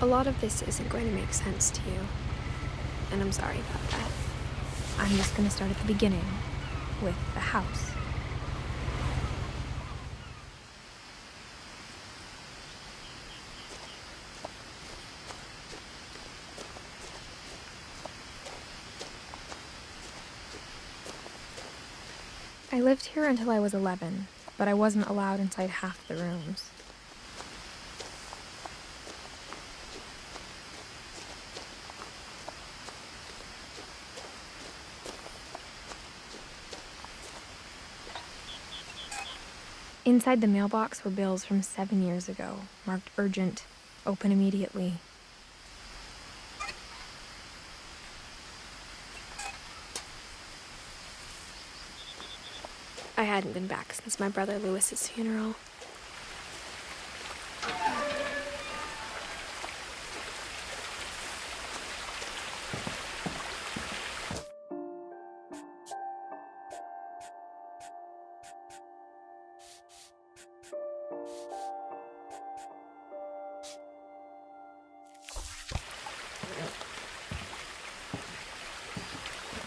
A lot of this isn't going to make sense to you, and I'm sorry about that. I'm just gonna start at the beginning, with the house. I lived here until I was 11, but I wasn't allowed inside half the rooms. Inside the mailbox were bills from 7 years ago, marked urgent, open immediately. I hadn't been back since my brother Lewis's funeral.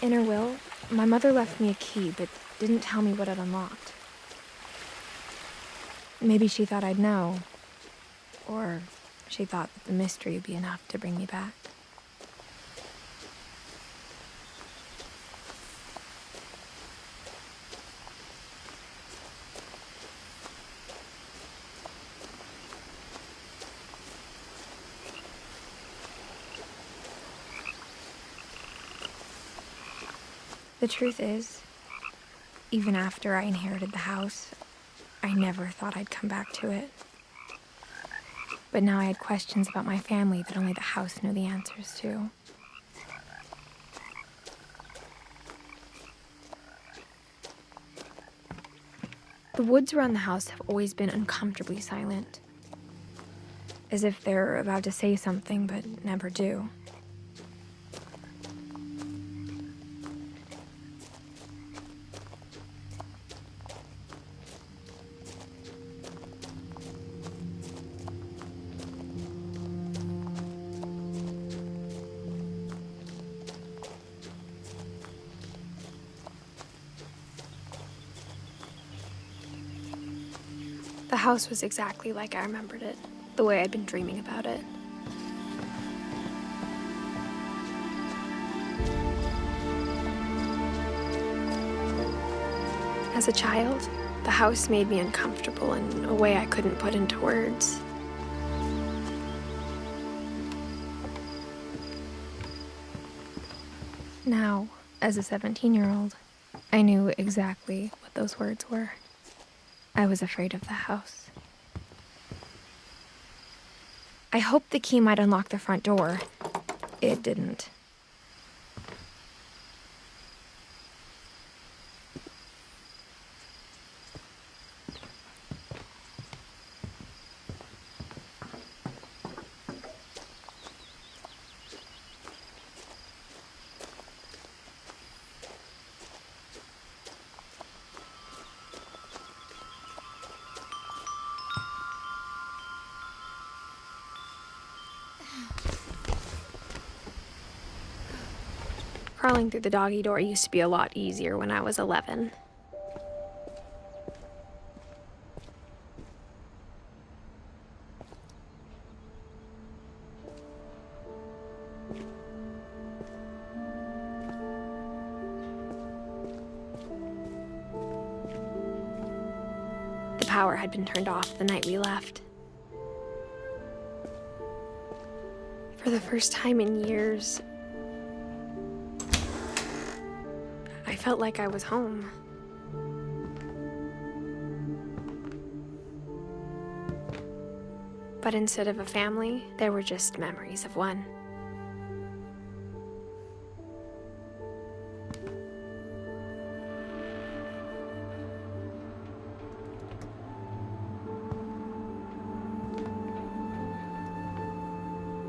In her will, my mother left me a key, but didn't tell me what it unlocked. Maybe she thought I'd know, or she thought that the mystery would be enough to bring me back. The truth is, even after I inherited the house, I never thought I'd come back to it. But now I had questions about my family that only the house knew the answers to. The woods around the house have always been uncomfortably silent, as if they're about to say something but never do. The house was exactly like I remembered it, the way I'd been dreaming about it. As a child, the house made me uncomfortable in a way I couldn't put into words. Now, as a 17-year-old, I knew exactly what those words were. I was afraid of the house. I hoped the key might unlock the front door. It didn't. Crawling through the doggy door used to be a lot easier when I was 11. The power had been turned off the night we left. For the first time in years, I felt like I was home. But instead of a family, there were just memories of one.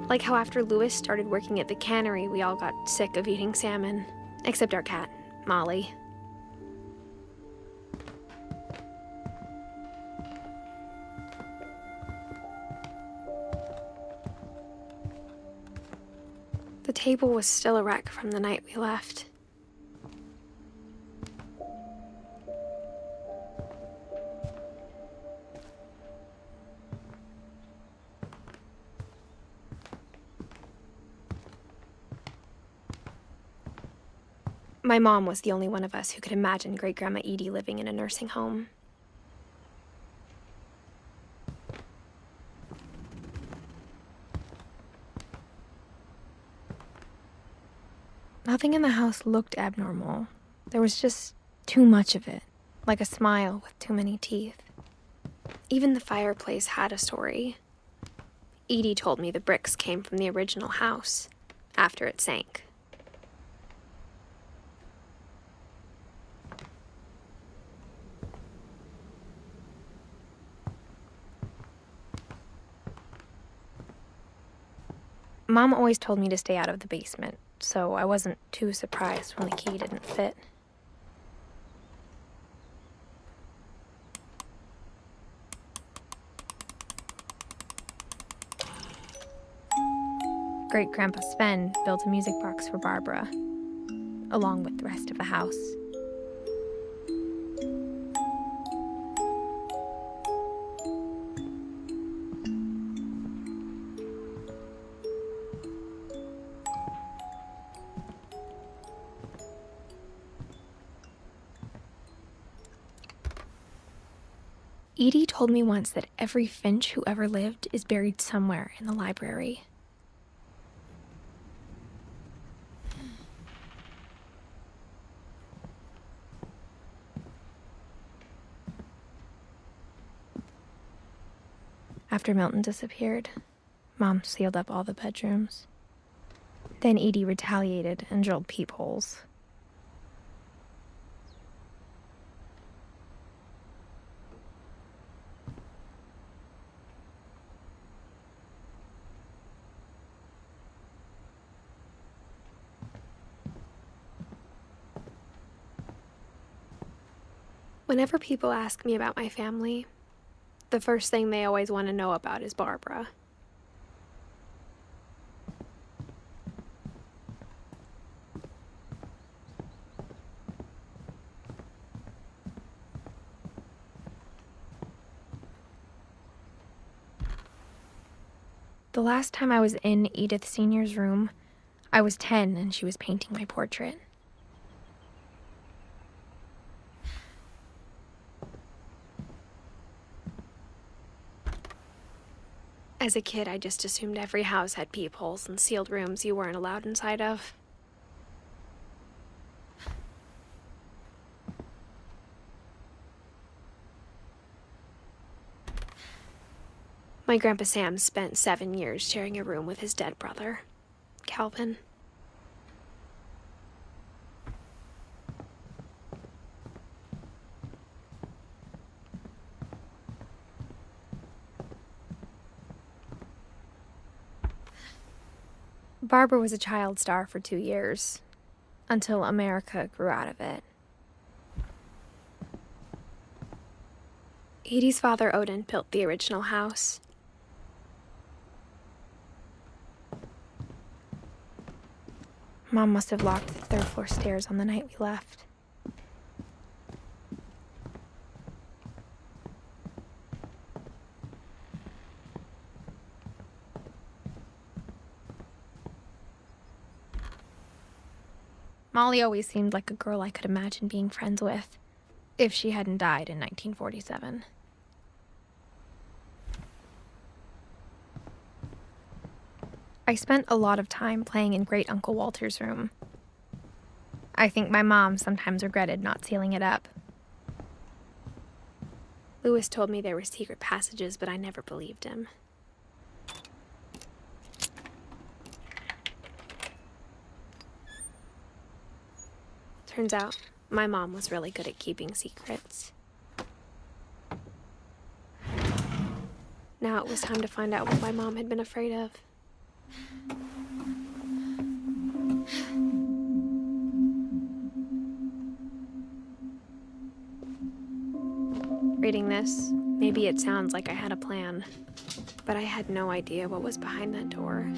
Like how after Lewis started working at the cannery, we all got sick of eating salmon, except our cat, Molly. The table was still a wreck from the night we left. My mom was the only one of us who could imagine Great-Grandma Edie living in a nursing home. Nothing in the house looked abnormal. There was just too much of it, like a smile with too many teeth. Even the fireplace had a story. Edie told me the bricks came from the original house, after it sank. Mom always told me to stay out of the basement, so I wasn't too surprised when the key didn't fit. Great-Grandpa Sven built a music box for Barbara, along with the rest of the house. Edie told me once that every Finch who ever lived is buried somewhere in the library. After Milton disappeared, Mom sealed up all the bedrooms. Then Edie retaliated and drilled peepholes. Whenever people ask me about my family, the first thing they always want to know about is Barbara. The last time I was in Edith Sr.'s room, I was 10 and she was painting my portrait. As a kid, I just assumed every house had peepholes and sealed rooms you weren't allowed inside of. My Grandpa Sam spent 7 years sharing a room with his dead brother, Calvin. Barbara was a child star for 2 years, until America grew out of it. Edie's father, Odin, built the original house. Mom must have locked the third-floor stairs on the night we left. Molly always seemed like a girl I could imagine being friends with, if she hadn't died in 1947. I spent a lot of time playing in Great Uncle Walter's room. I think my mom sometimes regretted not sealing it up. Lewis told me there were secret passages, but I never believed him. Turns out, my mom was really good at keeping secrets. Now it was time to find out what my mom had been afraid of. Reading this, maybe it sounds like I had a plan, but I had no idea what was behind that door.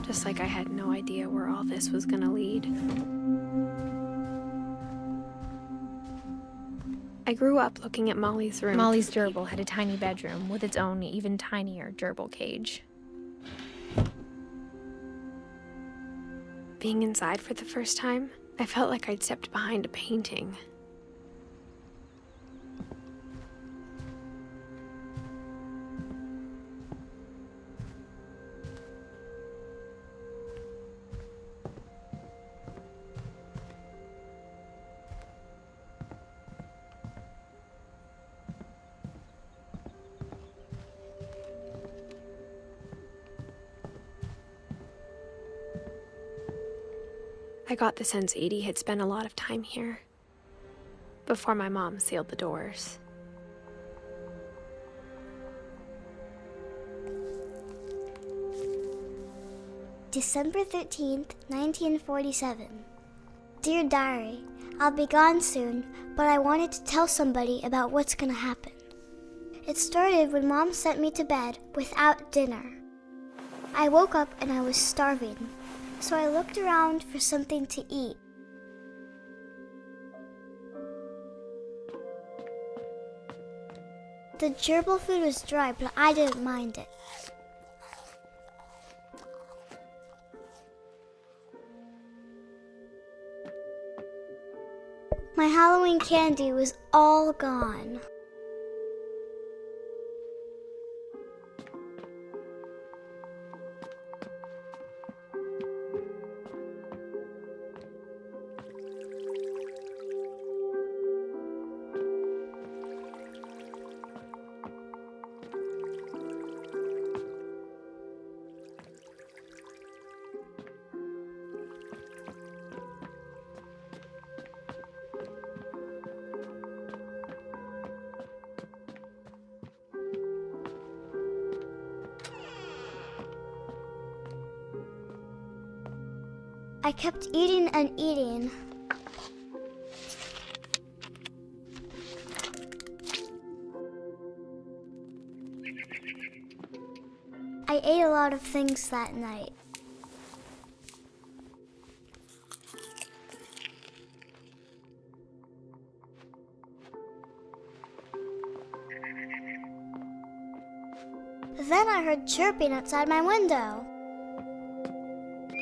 Just like I had no idea where all this was gonna lead. I grew up looking at Molly's room. Molly's gerbil had a tiny bedroom with its own even tinier gerbil cage. Being inside for the first time, I felt like I'd stepped behind a painting. I got the sense Edie had spent a lot of time here, before my mom sealed the doors. December 13th, 1947. Dear Diary, I'll be gone soon, but I wanted to tell somebody about what's gonna happen. It started when Mom sent me to bed without dinner. I woke up and I was starving, so I looked around for something to eat. The gerbil food was dry, but I didn't mind it. My Halloween candy was all gone. I kept eating and eating. I ate a lot of things that night. Then I heard chirping outside my window.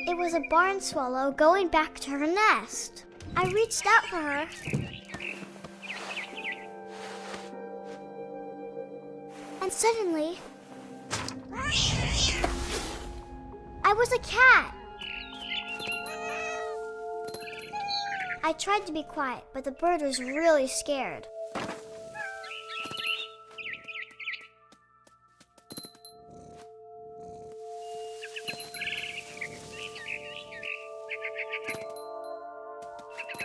It was a barn swallow going back to her nest. I reached out for her. And suddenly, I was a cat. I tried to be quiet, but the bird was really scared.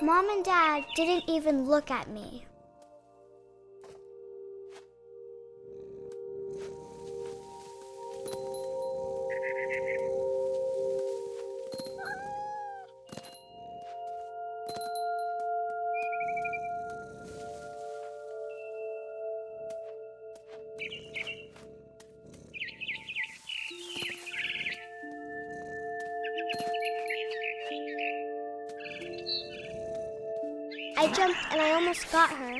Mom and Dad didn't even look at me. I jumped and I almost got her.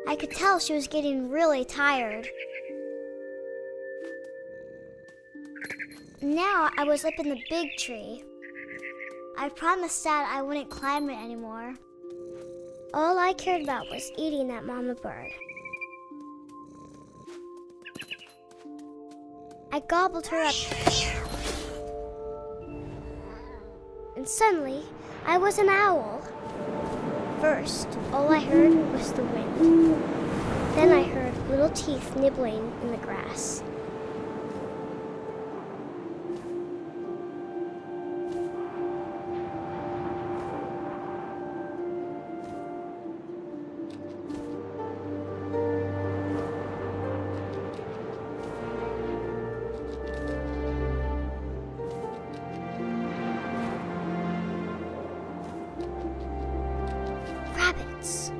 I could tell she was getting really tired. Now I was up in the big tree. I promised Dad I wouldn't climb it anymore. All I cared about was eating that mama bird. I gobbled her up. And suddenly, I was an owl. First, all I heard was the wind. Then I heard little teeth nibbling in the grass. Rabbits.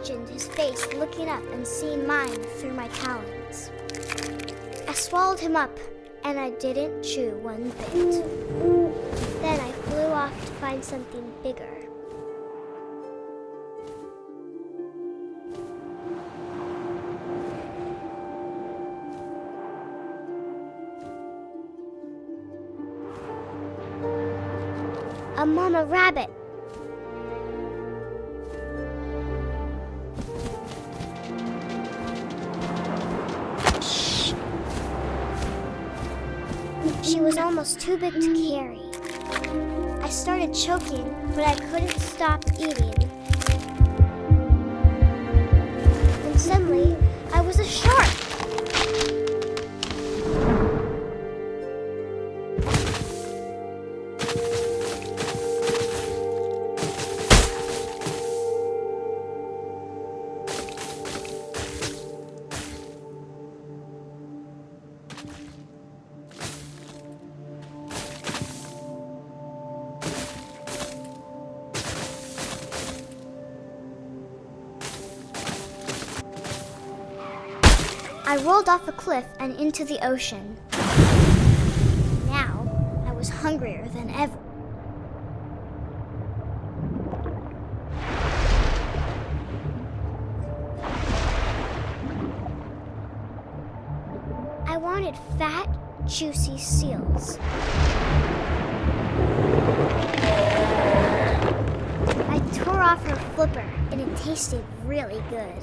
imagined his face looking up and seeing mine through my talons. I swallowed him up, and I didn't chew one bit. Then I flew off to find something bigger. A mama rabbit. She was almost too big to carry. I started choking, but I couldn't stop eating. And suddenly, I was a shark. I rolled off a cliff and into the ocean. Now, I was hungrier than ever. I wanted fat, juicy seals. I tore off her flipper, and it tasted really good.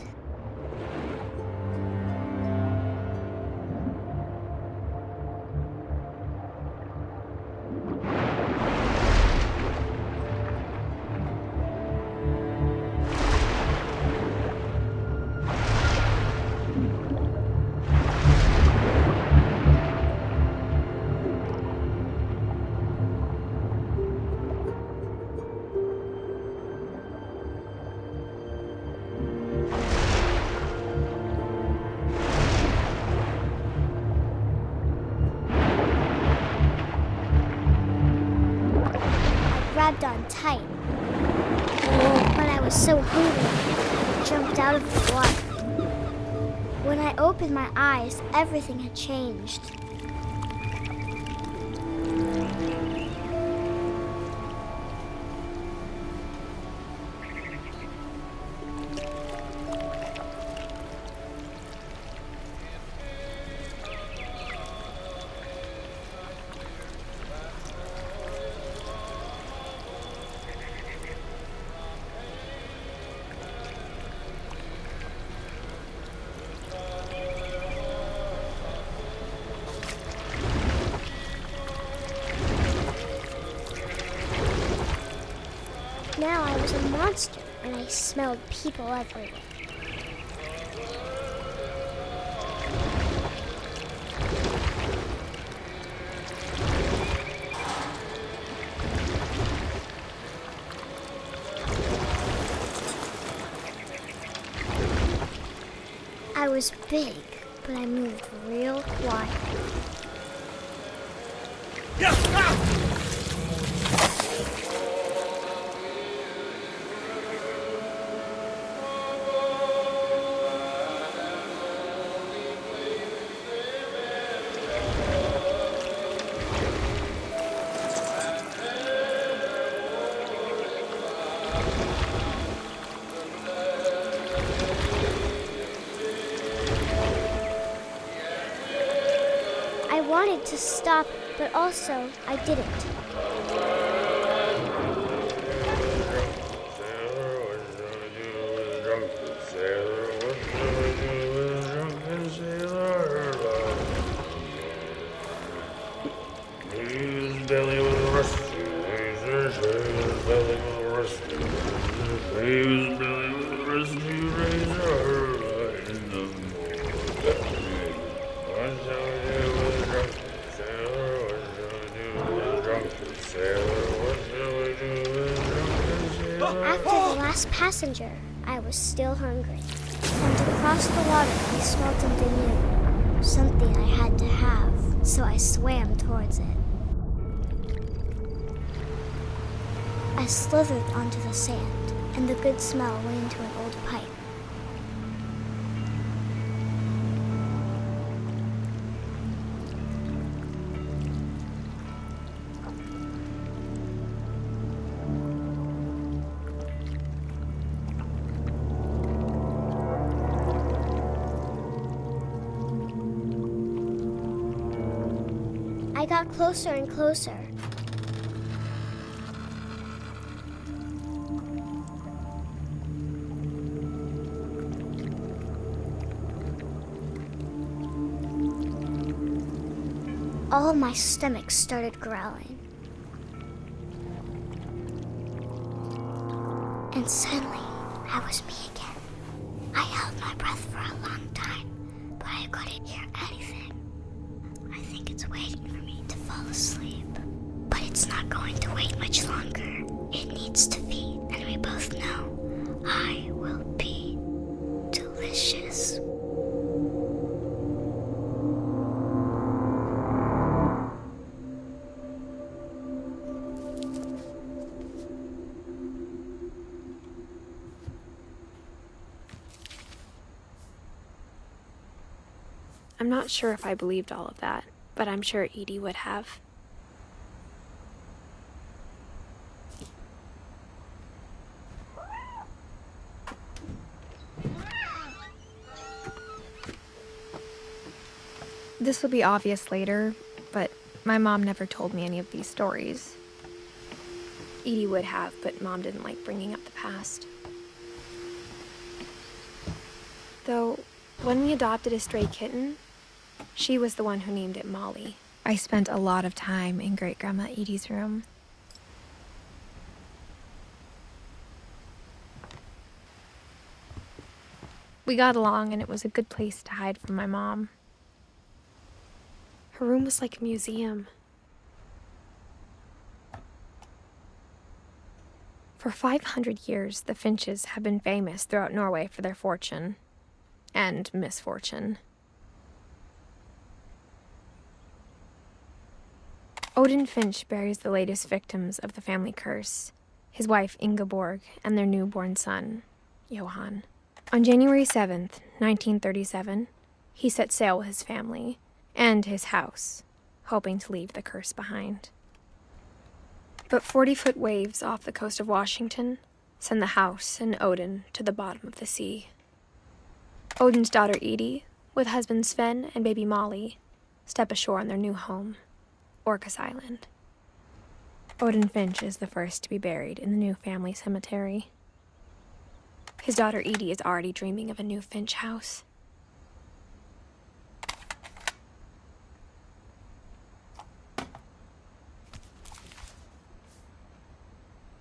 Grabbed on tight. But I was so hungry, I jumped out of the water. When I opened my eyes, everything had changed. Now I was a monster, and I smelled people everywhere. I was big, but I moved real quiet. I wanted to stop, but also I didn't. After the last passenger, I was still hungry. And across the water, I smelled something new. Something I had to have, so I swam towards it. I slithered onto the sand, and the good smell went into an old pipe. I got closer and closer. All of my stomach started growling. And suddenly, I was me again. I held my breath for a long time, but I couldn't hear anything. I think it's waiting for me to fall asleep. But it's not going to wait much longer. It needs to feed, and we both know I will be delicious. I'm not sure if I believed all of that, but I'm sure Edie would have. This will be obvious later, but my mom never told me any of these stories. Edie would have, but Mom didn't like bringing up the past. Though, when we adopted a stray kitten, she was the one who named it Molly. I spent a lot of time in Great-Grandma Edie's room. We got along, and it was a good place to hide from my mom. Her room was like a museum. For 500 years, the Finches have been famous throughout Norway for their fortune and misfortune. Odin Finch buries the latest victims of the family curse, his wife Ingeborg and their newborn son, Johan. On January 7th, 1937, he set sail with his family and his house, hoping to leave the curse behind. But 40-foot waves off the coast of Washington send the house and Odin to the bottom of the sea. Odin's daughter Edie, with husband Sven and baby Molly, step ashore on their new home, Orcas Island. Odin Finch is the first to be buried in the new family cemetery. His daughter Edie is already dreaming of a new Finch house.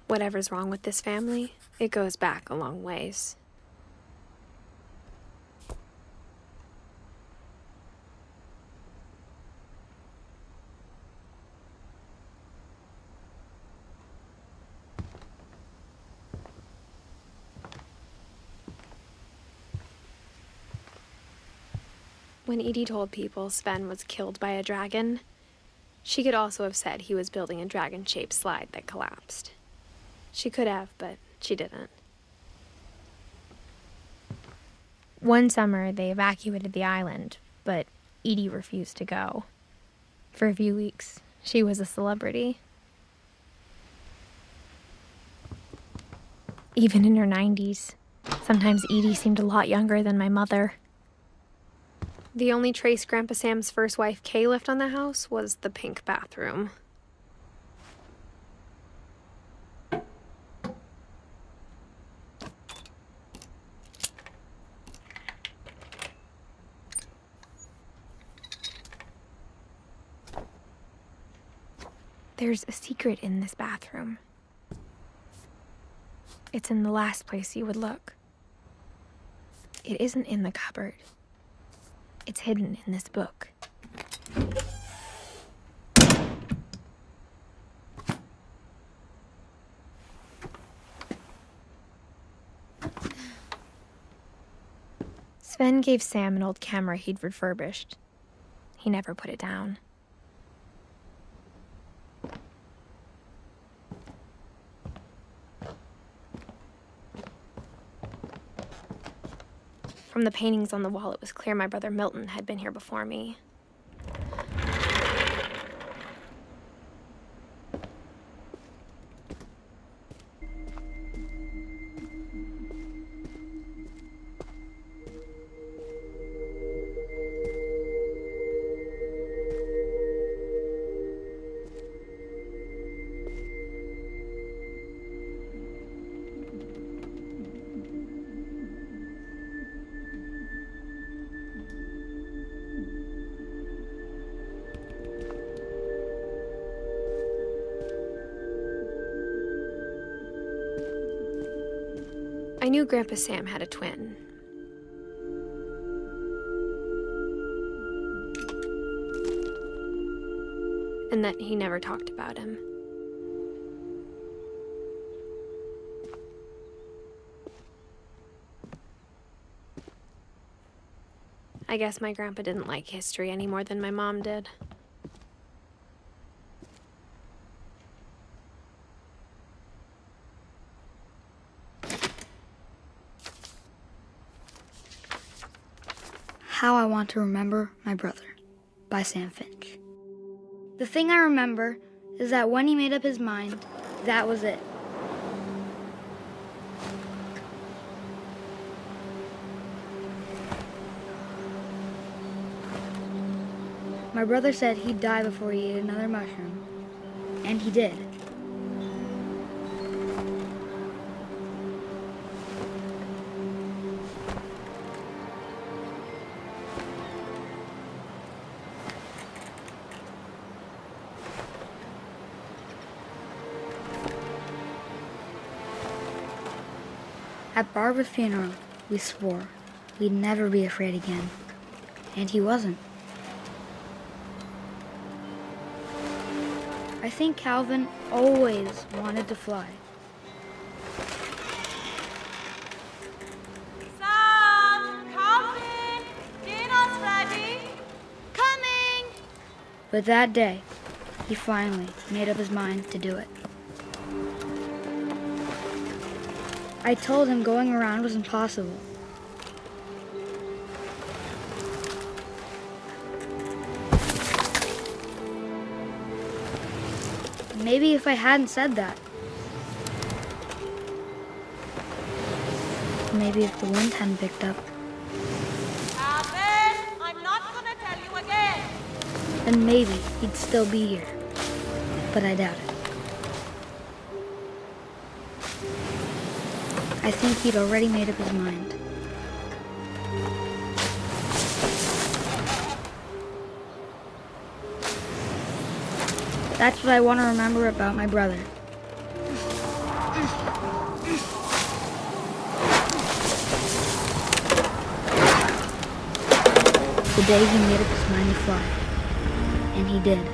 Whatever's wrong with this family, it goes back a long ways. When Edie told people Sven was killed by a dragon, she could also have said he was building a dragon-shaped slide that collapsed. She could have, but she didn't. One summer, they evacuated the island, but Edie refused to go. For a few weeks, she was a celebrity. Even in her 90s, sometimes Edie seemed a lot younger than my mother. The only trace Grandpa Sam's first wife, Kay, left on the house was the pink bathroom. There's a secret in this bathroom. It's in the last place you would look. It isn't in the cupboard. It's hidden in this book. Sven gave Sam an old camera he'd refurbished. He never put it down. From the paintings on the wall, it was clear my brother Milton had been here before me. I knew Grandpa Sam had a twin. And that he never talked about him. I guess my grandpa didn't like history any more than my mom did. How I Want to Remember My Brother by Sam Finch. The thing I remember is that when he made up his mind, that was it. My brother said he'd die before he ate another mushroom, and he did. At Barbara's funeral, we swore we'd never be afraid again, and he wasn't. I think Calvin always wanted to fly. Sam! Calvin! Dinner's ready! Coming! But that day, he finally made up his mind to do it. I told him going around was impossible. Maybe if I hadn't said that. Maybe if the wind hadn't picked up. Calvin! I'm not gonna tell you again! Then maybe he'd still be here. But I doubt it. I think he'd already made up his mind. That's what I want to remember about my brother. The day he made up his mind to fly. And he did.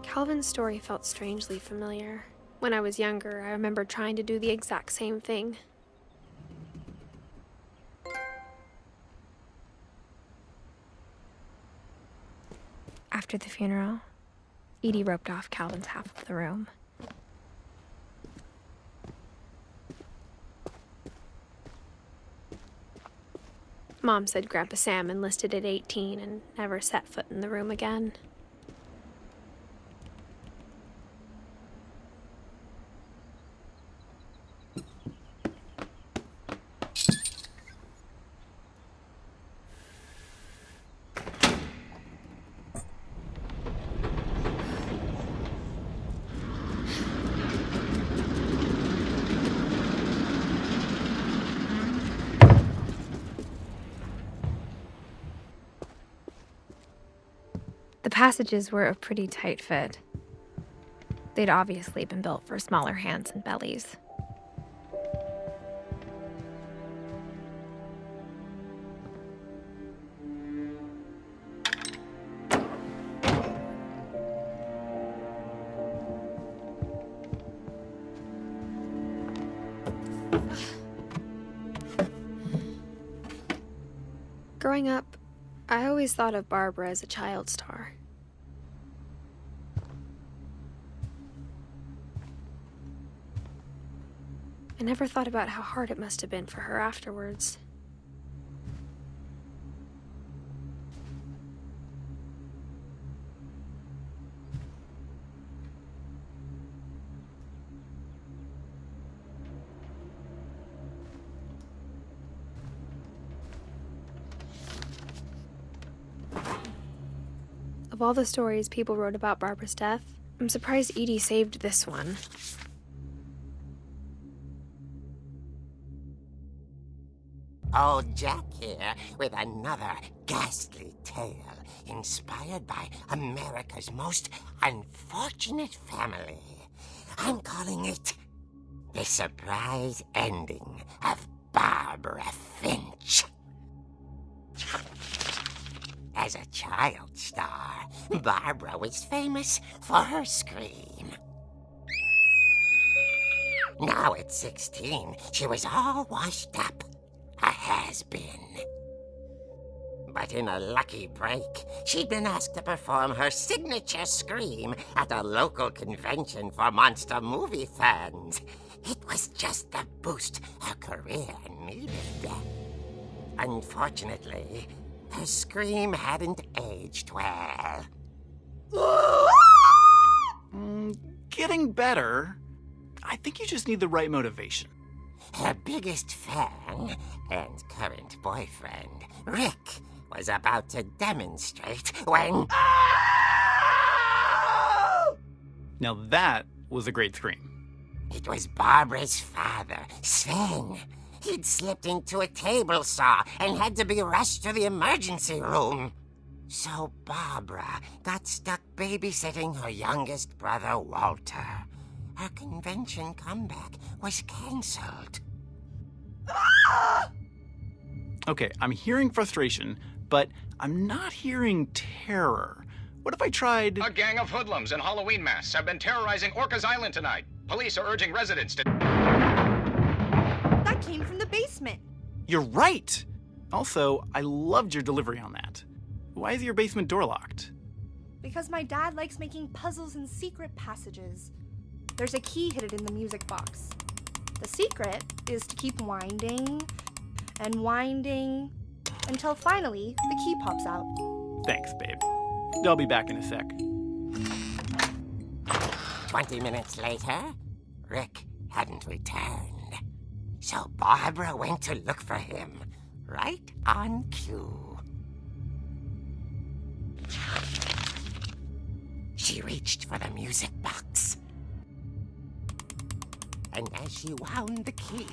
Calvin's story felt strangely familiar. When I was younger, I remember trying to do the exact same thing. After the funeral, Edie roped off Calvin's half of the room. Mom said Grandpa Sam enlisted at 18 and never set foot in the room again. The passages were a pretty tight fit. They'd obviously been built for smaller hands and bellies. Growing up, I always thought of Barbara as a child star. I never thought about how hard it must have been for her afterwards. Of all the stories people wrote about Barbara's death, I'm surprised Edie saved this one. Old Jack here with another ghastly tale inspired by America's most unfortunate family. I'm calling it The Surprise Ending of Barbara Finch. As a child star, Barbara was famous for her scream. Now at 16, she was all washed up. A has-been. But in a lucky break, she'd been asked to perform her signature scream at a local convention for monster movie fans. It was just the boost her career needed. Unfortunately, her scream hadn't aged well. Getting better. I think you just need the right motivation. Her biggest fan and current boyfriend, Rick, was about to demonstrate when... Now that was a great scream. It was Barbara's father, Sven. He'd slipped into a table saw and had to be rushed to the emergency room. So Barbara got stuck babysitting her youngest brother, Walter. Her convention comeback was cancelled. Okay, I'm hearing frustration, but I'm not hearing terror. What if I tried... A gang of hoodlums in Halloween masks have been terrorizing Orcas Island tonight. Police are urging residents to... That came from the basement. You're right! Also, I loved your delivery on that. Why is your basement door locked? Because my dad likes making puzzles and secret passages. There's a key hidden in the music box. The secret is to keep winding and winding until finally the key pops out. Thanks, babe. I'll be back in a sec. 20 minutes later, Rick hadn't returned. So Barbara went to look for him, right on cue. She reached for the music box. And as she wound the key,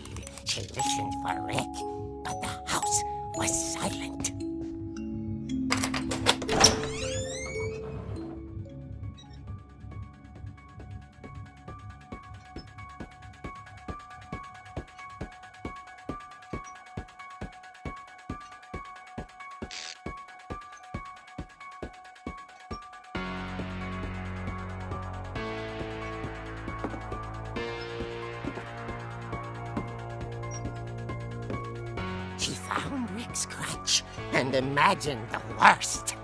she listened for Rick, but the house was silent. She found Rick's crutch and imagined the worst.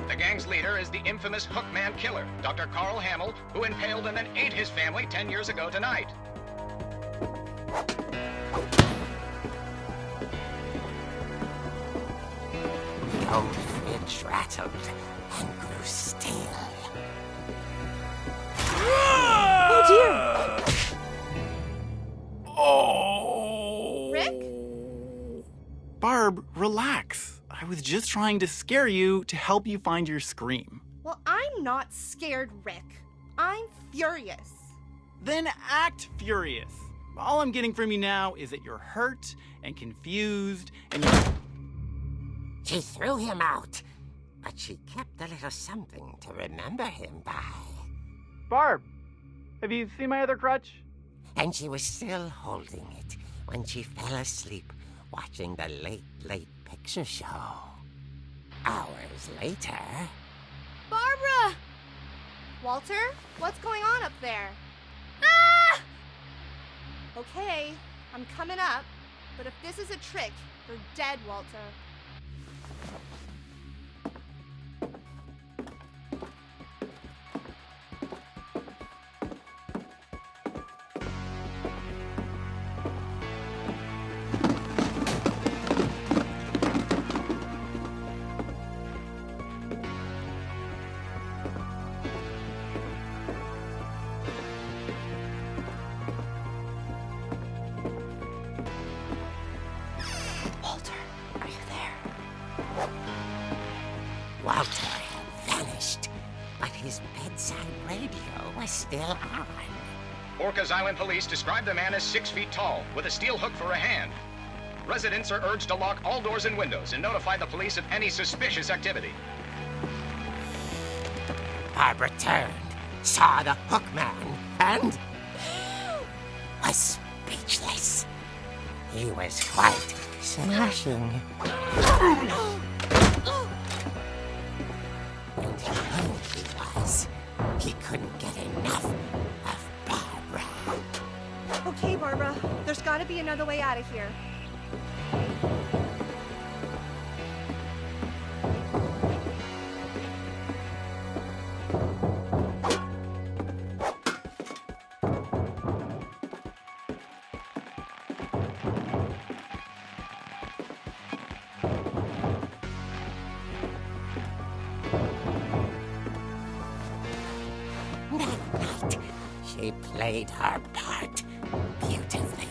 The gang's leader is the infamous Hookman killer, Dr. Carl Hamill, who impaled and then ate his family 10 years ago tonight. The old fridge rattled and grew still. Oh dear! Oh! Rick? Barb, relax. I was just trying to scare you to help you find your scream. Well, I'm not scared, Rick. I'm furious. Then act furious. All I'm getting from you now is that you're hurt and confused and you're... She threw him out, but she kept a little something to remember him by. Barb, have you seen my other crutch? And she was still holding it when she fell asleep watching the late picture show. Hours later... Barbara! Walter, what's going on up there? Ah! Okay, I'm coming up, but if this is a trick, you're dead, Walter. Walter, are you there? his bedside radio was still on. Orcas Island police describe the man as 6 feet tall, with a steel hook for a hand. Residents are urged to lock all doors and windows and notify the police of any suspicious activity. Barbara turned, saw the hook man, and was speechless. He was quite smashing. And he knew he was. He couldn't get enough of Barbara. Okay, Barbara, there's gotta be another way out of here. That night, she played her part beautifully.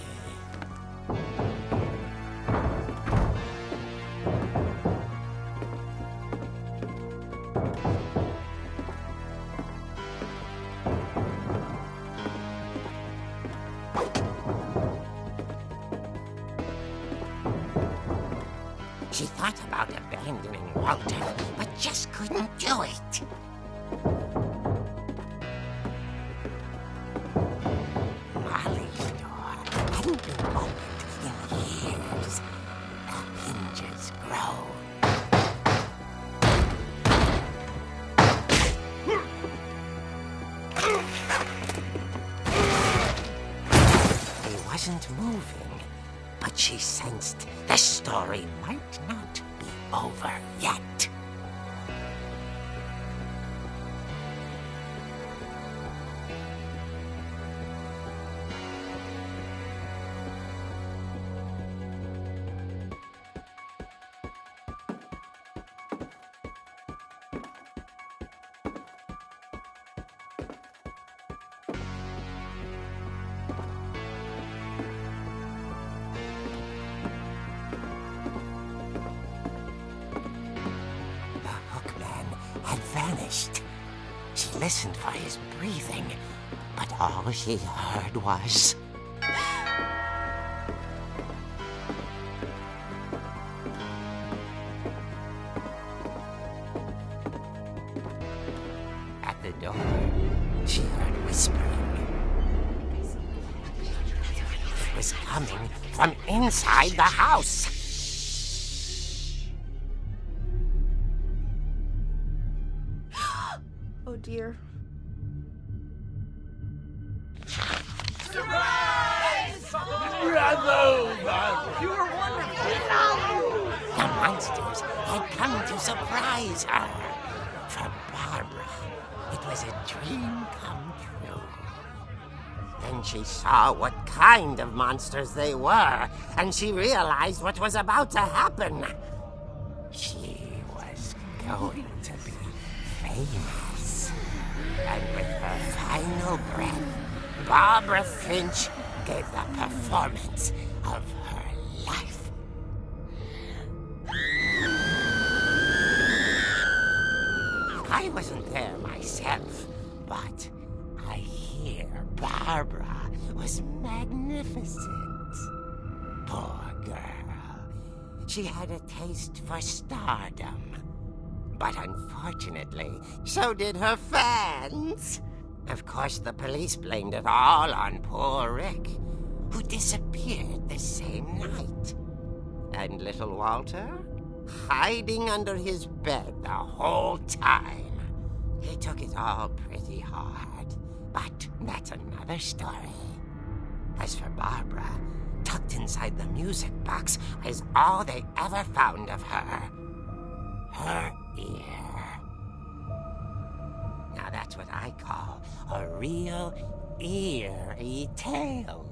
She thought about abandoning Walter, but just couldn't do it. Molly's door hadn't been opened in years. The hinges groaned. He wasn't moving, but she sensed the story might not be over yet. Had vanished. She listened for his breathing, but all she heard was... At the door, she heard whispering. It was coming from inside the house. Oh dear. The monsters had come to surprise her. For Barbara, it was a dream come true. Then she saw what kind of monsters they were, and she realized what was about to happen. She was going to be famous. And with her final breath, Barbara Finch gave the performance of her life. I wasn't there myself, but I hear Barbara was magnificent. Poor girl. She had a taste for stardom. But unfortunately, so did her fans. Of course, the police blamed it all on poor Rick, who disappeared the same night. And little Walter, hiding under his bed the whole time. He took it all pretty hard, but that's another story. As for Barbara, tucked inside the music box is all they ever found of her. Her ear. Now that's what I call a real eerie tale.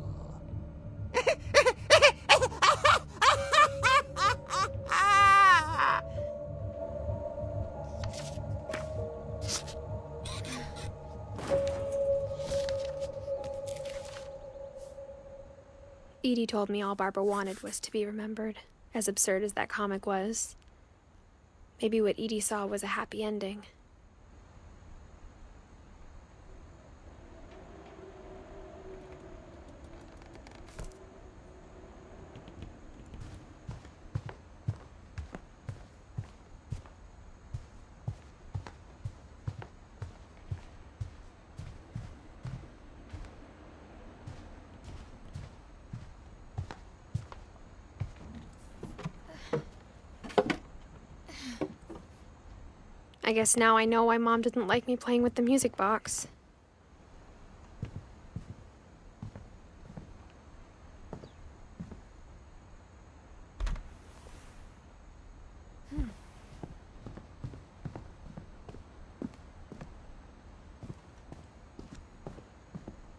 Edie told me all Barbara wanted was to be remembered, as absurd as that comic was. Maybe what Edie saw was a happy ending. I guess now I know why Mom didn't like me playing with the music box.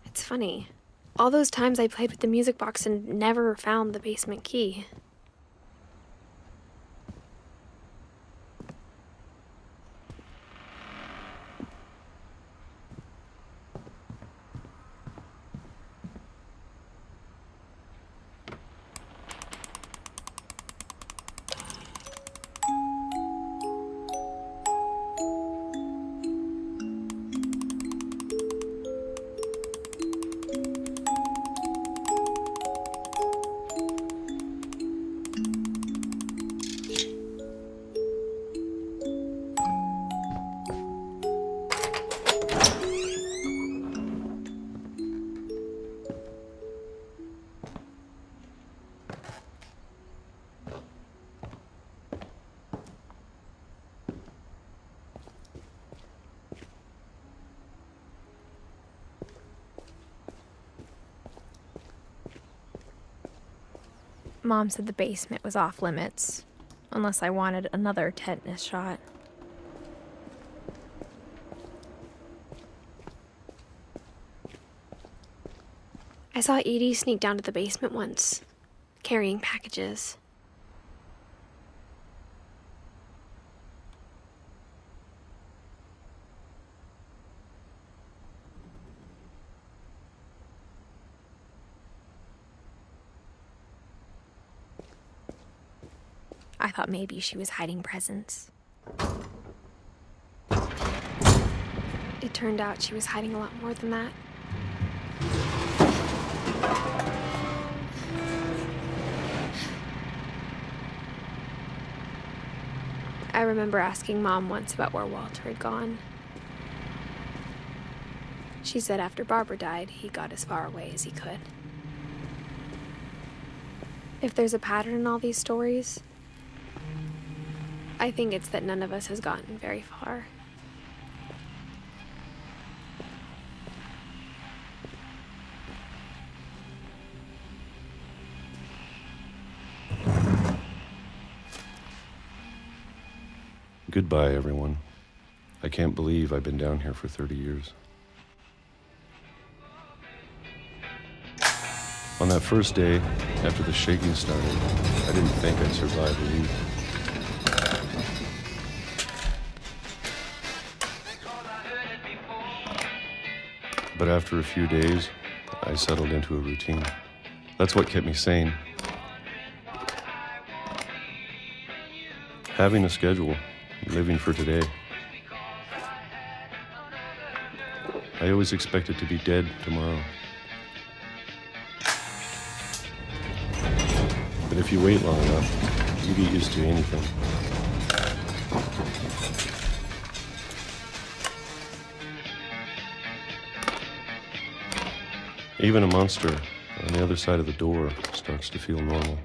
It's funny. All those times I played with the music box and never found the basement key. Mom said the basement was off limits, unless I wanted another tetanus shot. I saw Edie sneak down to the basement once, carrying packages. I thought maybe she was hiding presents. It turned out she was hiding a lot more than that. I remember asking Mom once about where Walter had gone. She said after Barbara died, he got as far away as he could. If there's a pattern in all these stories, I think it's that none of us has gotten very far. Goodbye, everyone. I can't believe I've been down here for 30 years. On that first day, after the shaking started, I didn't think I'd survive a week. But after a few days, I settled into a routine. That's what kept me sane. Having a schedule, living for today. I always expected to be dead tomorrow. But if you wait long enough, you get used to anything. Even a monster on the other side of the door starts to feel normal.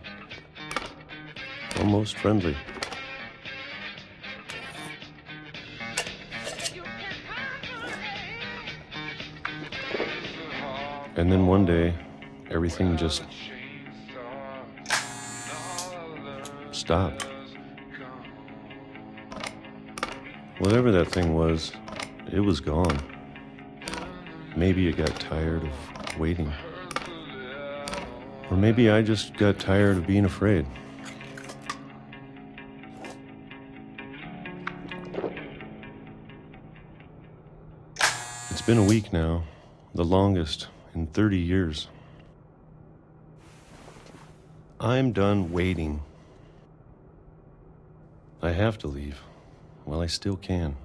Almost friendly. And then one day, everything just stopped. Whatever that thing was, it was gone. Maybe it got tired of waiting. Or maybe I just got tired of being afraid. It's been a week now, the longest in 30 years. I'm done waiting. I have to leave while I still can.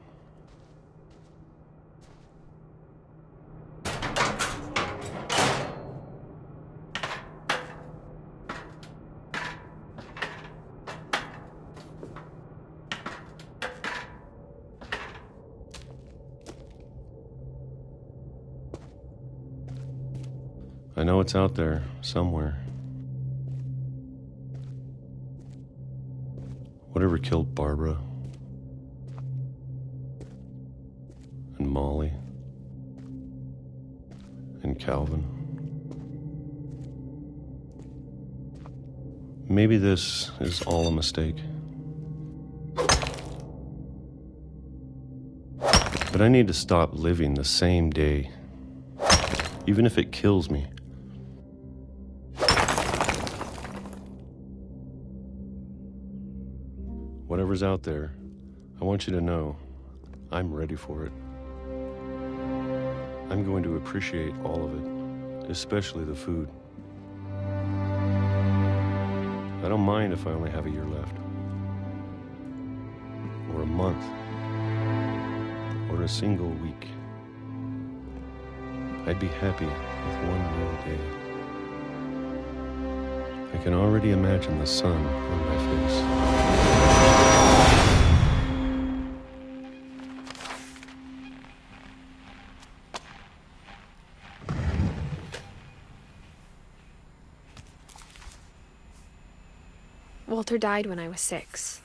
I know it's out there somewhere. Whatever killed Barbara, Molly and Calvin. Maybe this is all a mistake. But I need to stop living the same day, even if it kills me. Whatever's out there, I want you to know I'm ready for it. I'm going to appreciate all of it, especially the food. I don't mind if I only have a year left, or a month, or a single week. I'd be happy with one real day. I can already imagine the sun on my face. Walter died when I was 6.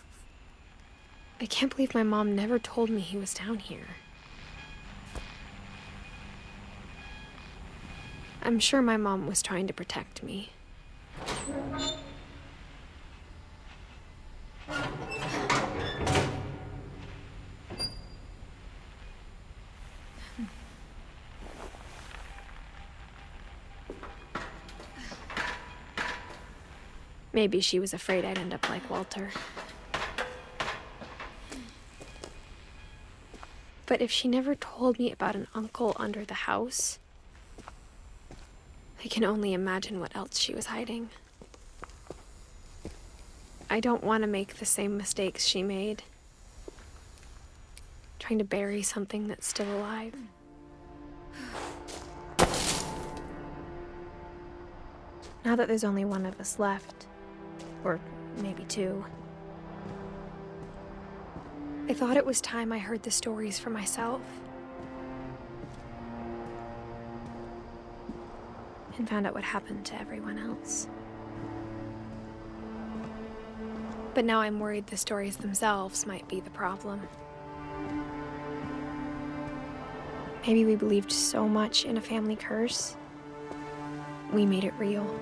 I can't believe my mom never told me he was down here. I'm sure my mom was trying to protect me. Maybe she was afraid I'd end up like Walter. But if she never told me about an uncle under the house, I can only imagine what else she was hiding. I don't want to make the same mistakes she made, trying to bury something that's still alive. Now that there's only one of us left, or maybe 2, I thought it was time I heard the stories for myself. And found out what happened to everyone else. But now I'm worried the stories themselves might be the problem. Maybe we believed so much in a family curse, we made it real.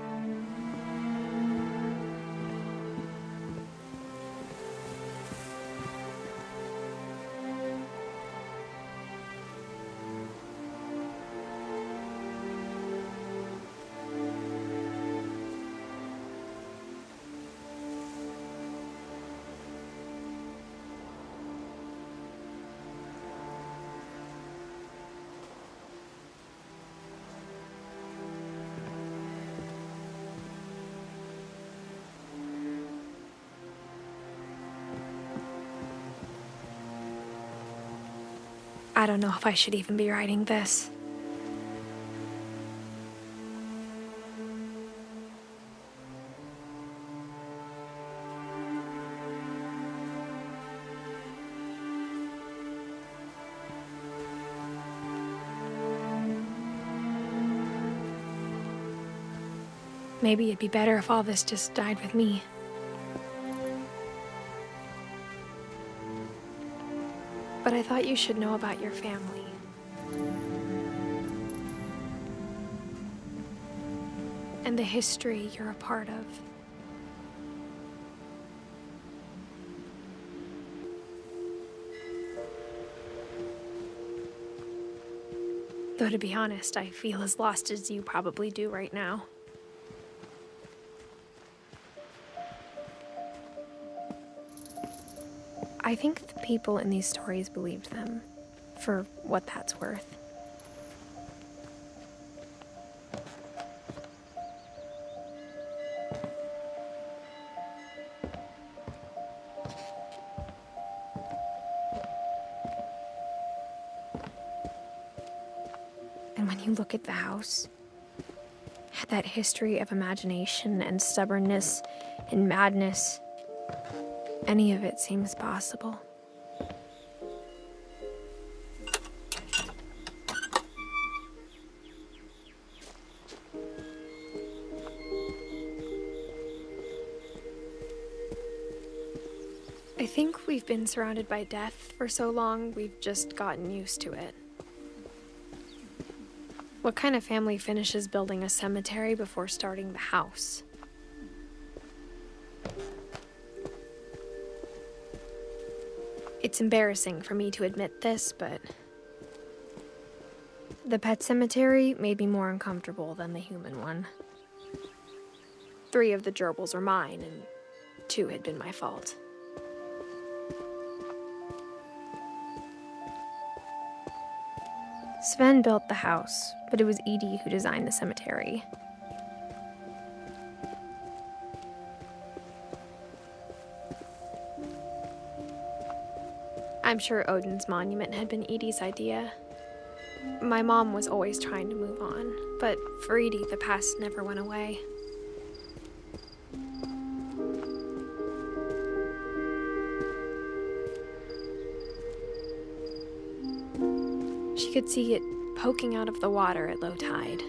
I don't know if I should even be writing this. Maybe it'd be better if all this just died with me. But I thought you should know about your family. And the history you're a part of. Though to be honest, I feel as lost as you probably do right now. I think the people in these stories believed them, for what that's worth. And when you look at the house, that history of imagination and stubbornness and madness, any of it seems possible. I think we've been surrounded by death for so long, we've just gotten used to it. What kind of family finishes building a cemetery before starting the house? It's embarrassing for me to admit this, but the pet cemetery made me more uncomfortable than the human one. 3 of the gerbils are mine, and 2 had been my fault. Sven built the house, but it was Edie who designed the cemetery. I'm sure Odin's monument had been Edie's idea. My mom was always trying to move on, but for Edie, the past never went away. She could see it poking out of the water at low tide.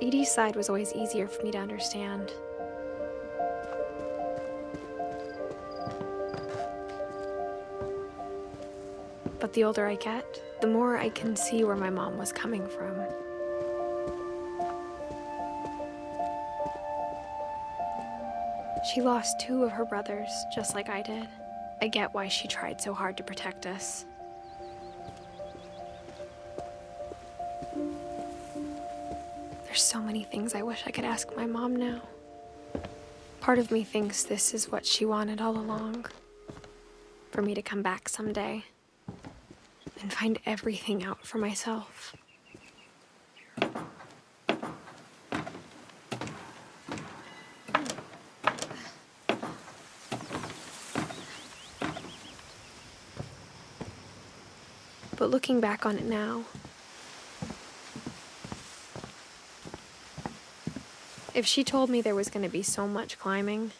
Edie's side was always easier for me to understand. But the older I get, the more I can see where my mom was coming from. She lost 2 of her brothers, just like I did. I get why she tried so hard to protect us. There's so many things I wish I could ask my mom now. Part of me thinks this is what she wanted all along. For me to come back someday and find everything out for myself. But looking back on it now, if she told me there was going to be so much climbing,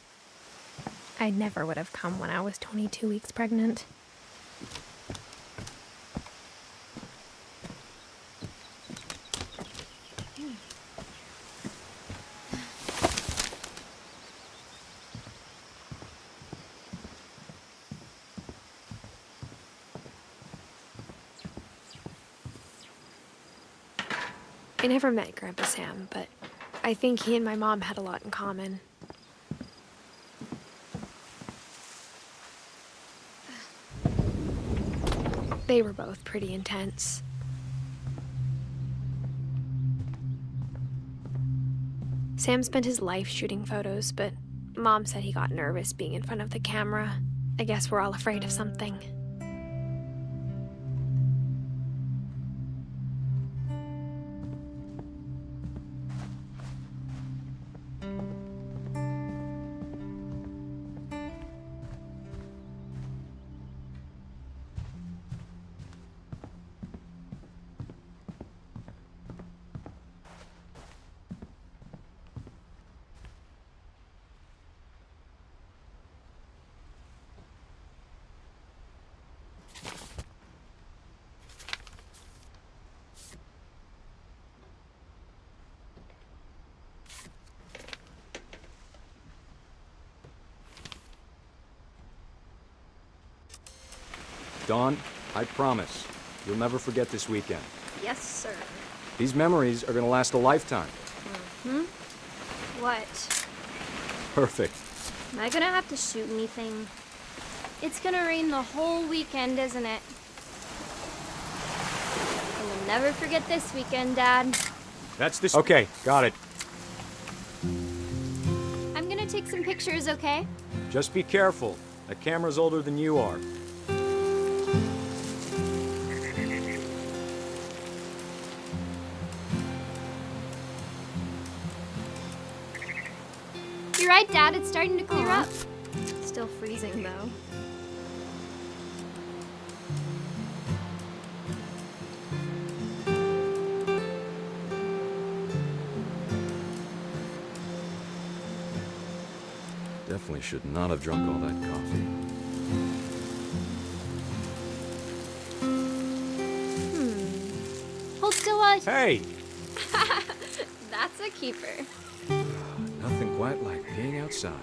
I never would have come when I was 22 weeks pregnant. I never met Grandpa Sam, but I think he and my mom had a lot in common. They were both pretty intense. Sam spent his life shooting photos, but Mom said he got nervous being in front of the camera. I guess we're all afraid of something. Dawn, I promise, you'll never forget this weekend. Yes, sir. These memories are gonna last a lifetime. What? Perfect. Am I gonna have to shoot anything? It's gonna rain the whole weekend, isn't it? And you'll never forget this weekend, Dad. That's this. Okay, got it. I'm gonna take some pictures, okay? Just be careful. That camera's older than you are. You're right, Dad. It's starting to clear up. Still freezing, though. definitely should not have drunk all that coffee. Hold still while I... Hey! That's a keeper. Nothing quite like being outside.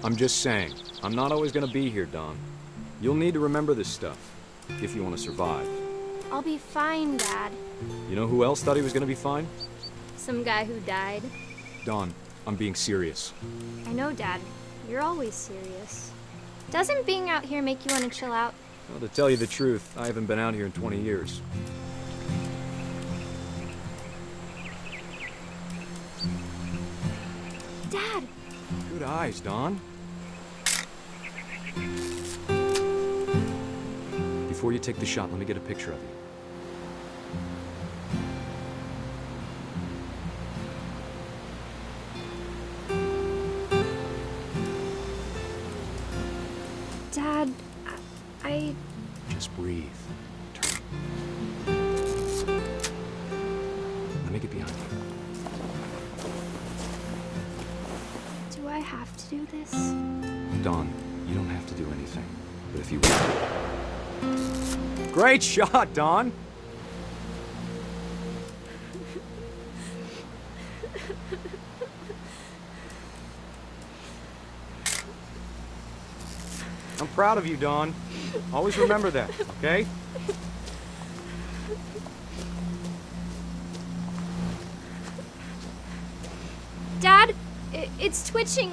I'm just saying, I'm not always gonna be here, Don. You'll need to remember this stuff, if you want to survive. I'll be fine, Dad. You know who else thought he was gonna be fine? Some guy who died. Don, I'm being serious. I know, Dad. You're always serious. Doesn't being out here make you want to chill out? Well, to tell you the truth, I haven't been out here in 20 years. Dad! Good eyes, Don. Before you take the shot, let me get a picture of you. Dad, I... Just breathe. Turn. Let me get behind you. Do I have to do this? Don, you don't have to do anything. But if you want... Great shot, Don! I'm proud of you, Don. Always remember that, okay? Dad, it's twitching.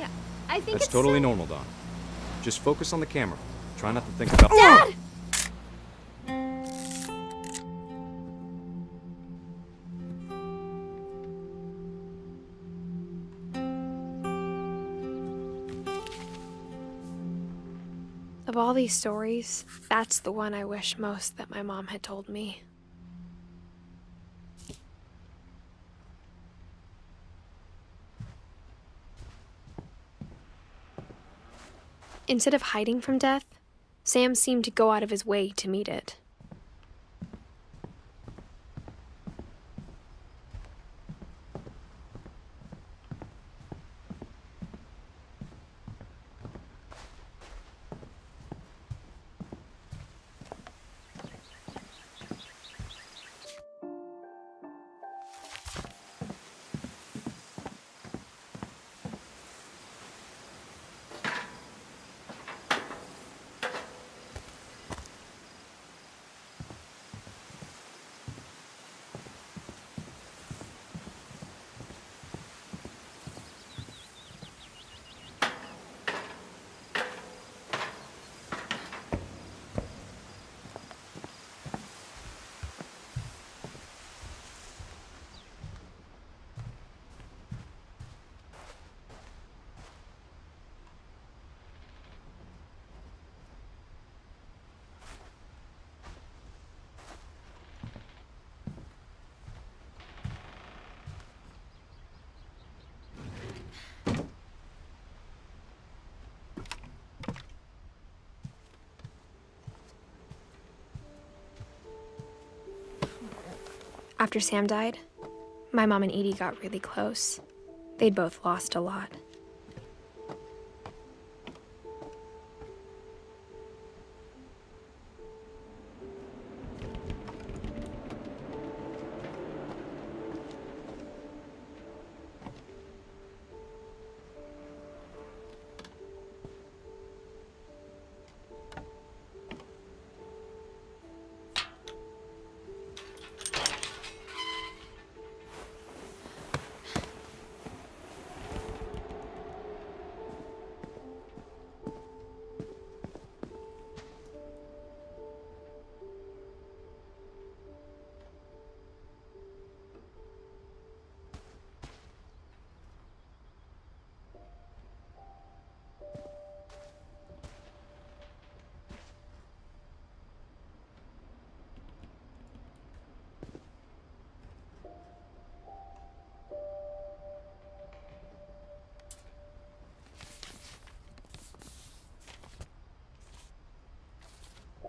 I think That's it's totally normal, Don. Just focus on the camera. Try not to think about... Dad! Of all these stories, that's the one I wish most that my mom had told me. Instead of hiding from death, Sam seemed to go out of his way to meet it. After Sam died, my mom and Edie got really close. They'd both lost a lot.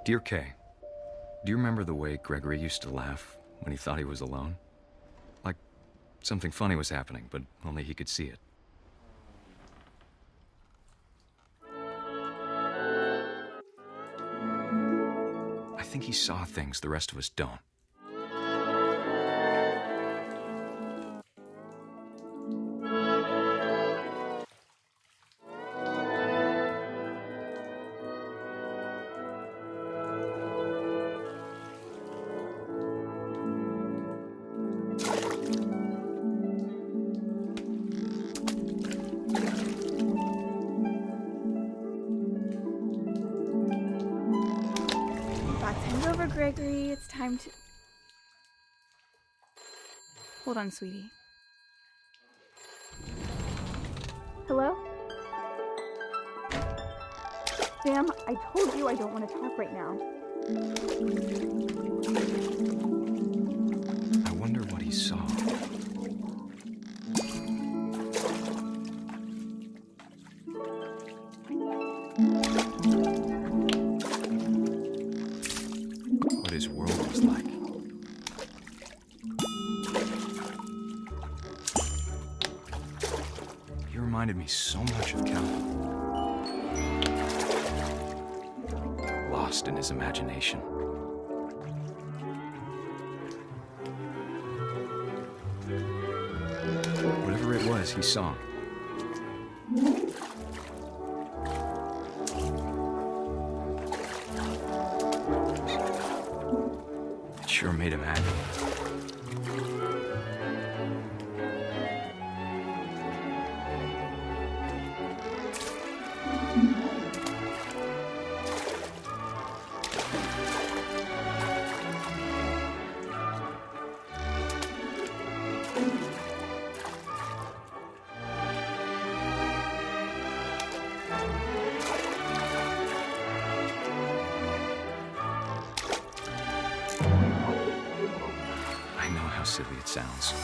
Dear Kay, do you remember the way Gregory used to laugh when he thought he was alone? Like something funny was happening, but only he could see it. he saw things the rest of us don't. Gregory, it's time to... Hold on, sweetie. Hello? Sam, I told you I don't want to talk right now. I wonder what he saw. What his world was like. He reminded me so much of Calvin. Lost in his imagination. Whatever it was he saw. It sure made him happy. I know how silly it sounds.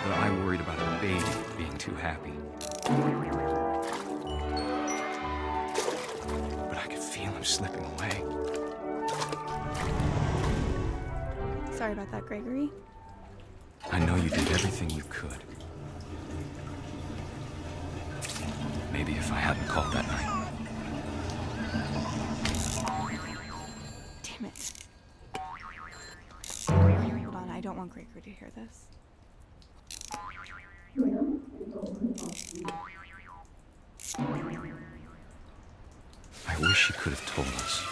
But I worried about a baby being too happy. But I could feel him slipping away. Sorry about that, Gregory. I know you did everything you could. Maybe if I hadn't called that night. Damn it. Hold on, I don't want Gregory to hear this. I wish he could have told us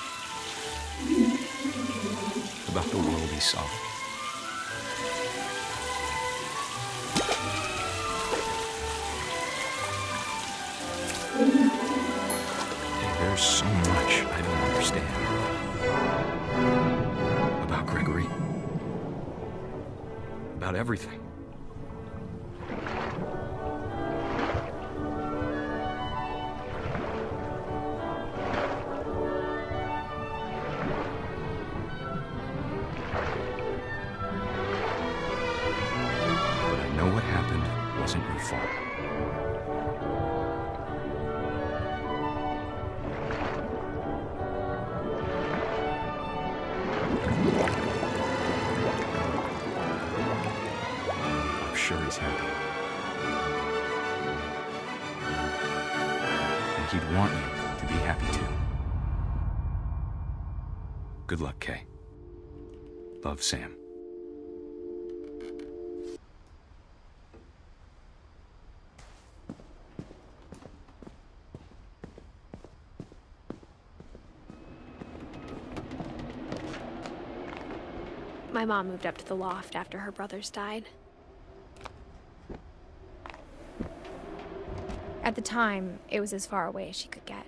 about the world he saw. There's so much I don't understand about Gregory, about everything. But I know what happened wasn't your fault. I'm sure he's happy. And he'd want you to be happy too. Good luck, Kay. Love, Sam. My mom moved up to the loft after her brothers died. At the time, it was as far away as she could get.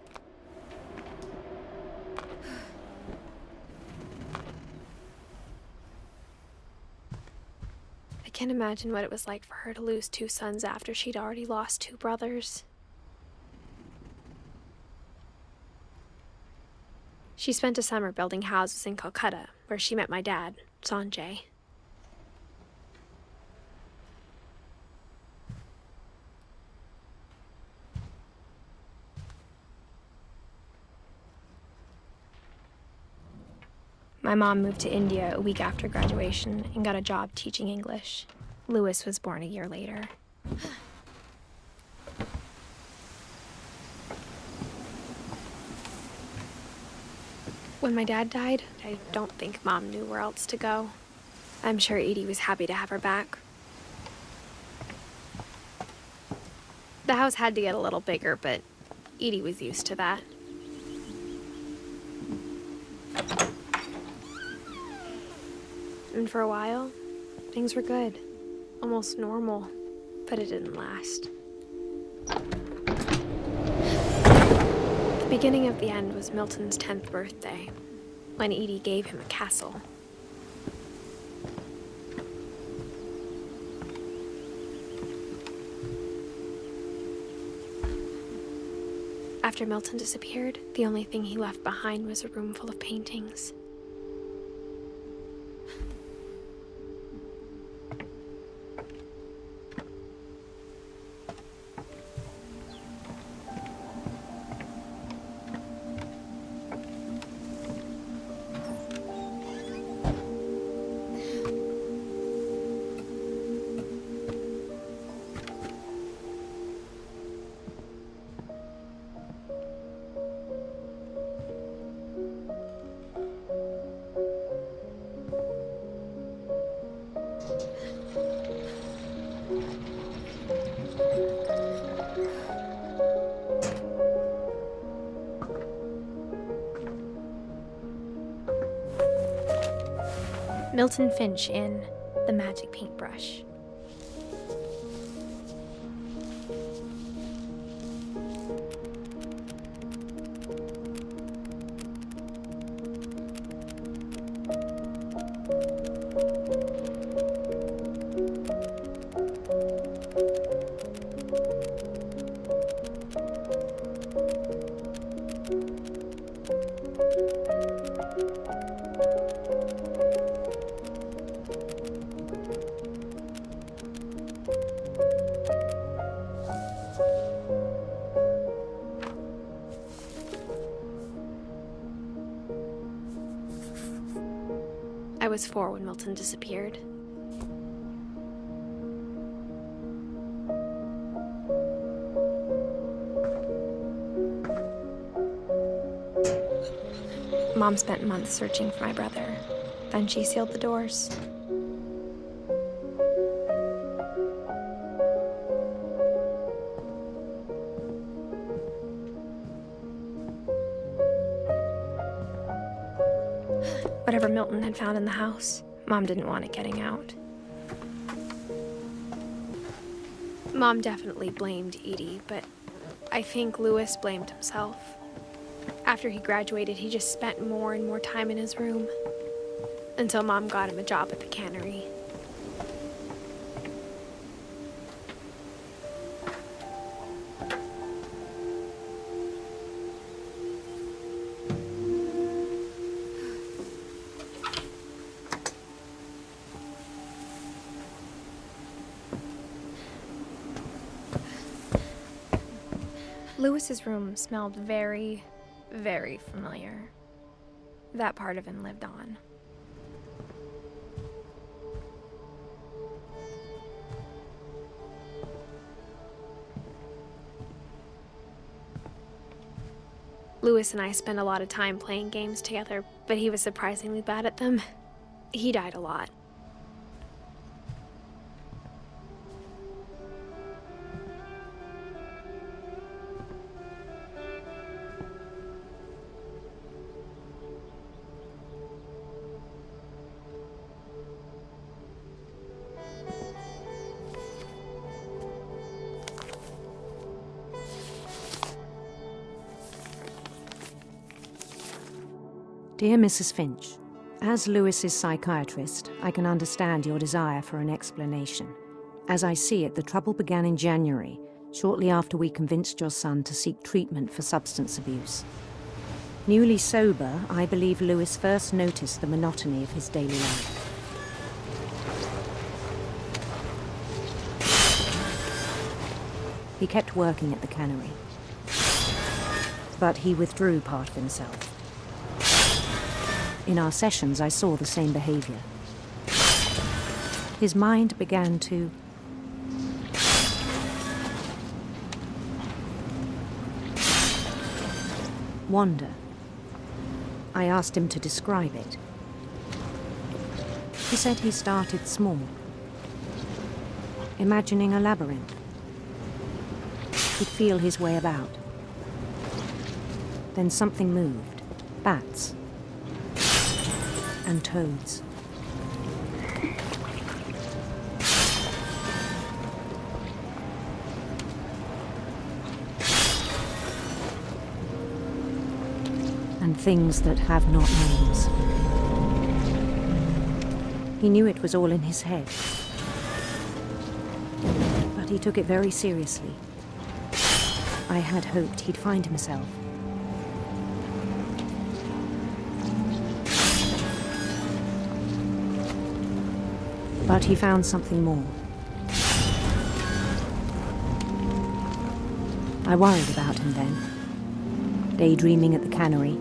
I can't imagine what it was like for her to lose 2 sons after she'd already lost 2 brothers. She spent a summer building houses in Calcutta, where she met my dad, Sanjay. My mom moved to India a week after graduation and got a job teaching English. Louis was born a year later. When my dad died, I don't think Mom knew where else to go. I'm sure Edie was happy to have her back. The house had to get a little bigger, but Edie was used to that. And for a while, things were good. Almost normal, but it didn't last. The beginning of the end was Milton's 10th birthday, when Edie gave him a castle. After Milton disappeared, the only thing he left behind was a room full of paintings. Milton Finch in The Magic Paintbrush. I was 4 when Milton disappeared. Mom spent months searching for my brother. Then she sealed the doors. Whatever Milton had found in the house, Mom didn't want it getting out. Mom definitely blamed Edie, but I think Louis blamed himself. After he graduated, he just spent more and more time in his room, until Mom got him a job at the cannery. Louis's room smelled very, very familiar. That part of him lived on. Louis and I spent a lot of time playing games together, but he was surprisingly bad at them. He died a lot. Dear Mrs. Finch, as Louis's psychiatrist, I can understand your desire for an explanation. As I see it, the trouble began in January, shortly after we convinced your son to seek treatment for substance abuse. Newly sober, I believe Louis first noticed the monotony of his daily life. He kept working at the cannery, but he withdrew part of himself. In our sessions, I saw the same behavior. His mind began to wander. I asked him to describe it. He said he started small, imagining a labyrinth. He'd feel his way about. Then something moved. Bats. And toads. And things that have not names. He knew it was all in his head. But he took it very seriously. I had hoped he'd find himself. But he found something more. I worried about him then, daydreaming at the cannery.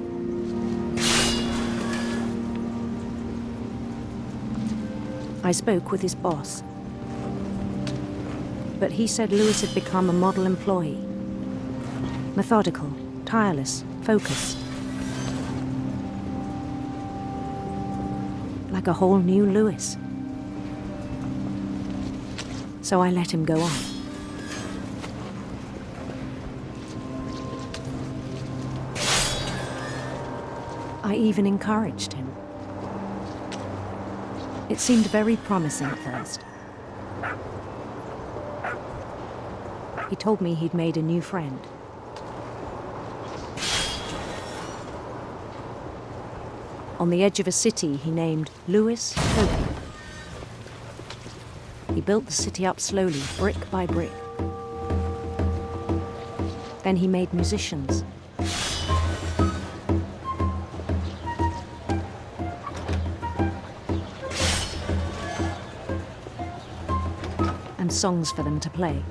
I spoke with his boss, but he said Lewis had become a model employee. Methodical, tireless, focused. Like a whole new Lewis. So I let him go on. I even encouraged him. It seemed very promising at first. He told me he'd made a new friend. On the edge of a city he named Lewis Copeland. He built the city up slowly, brick by brick. Then he made musicians. And songs for them to play.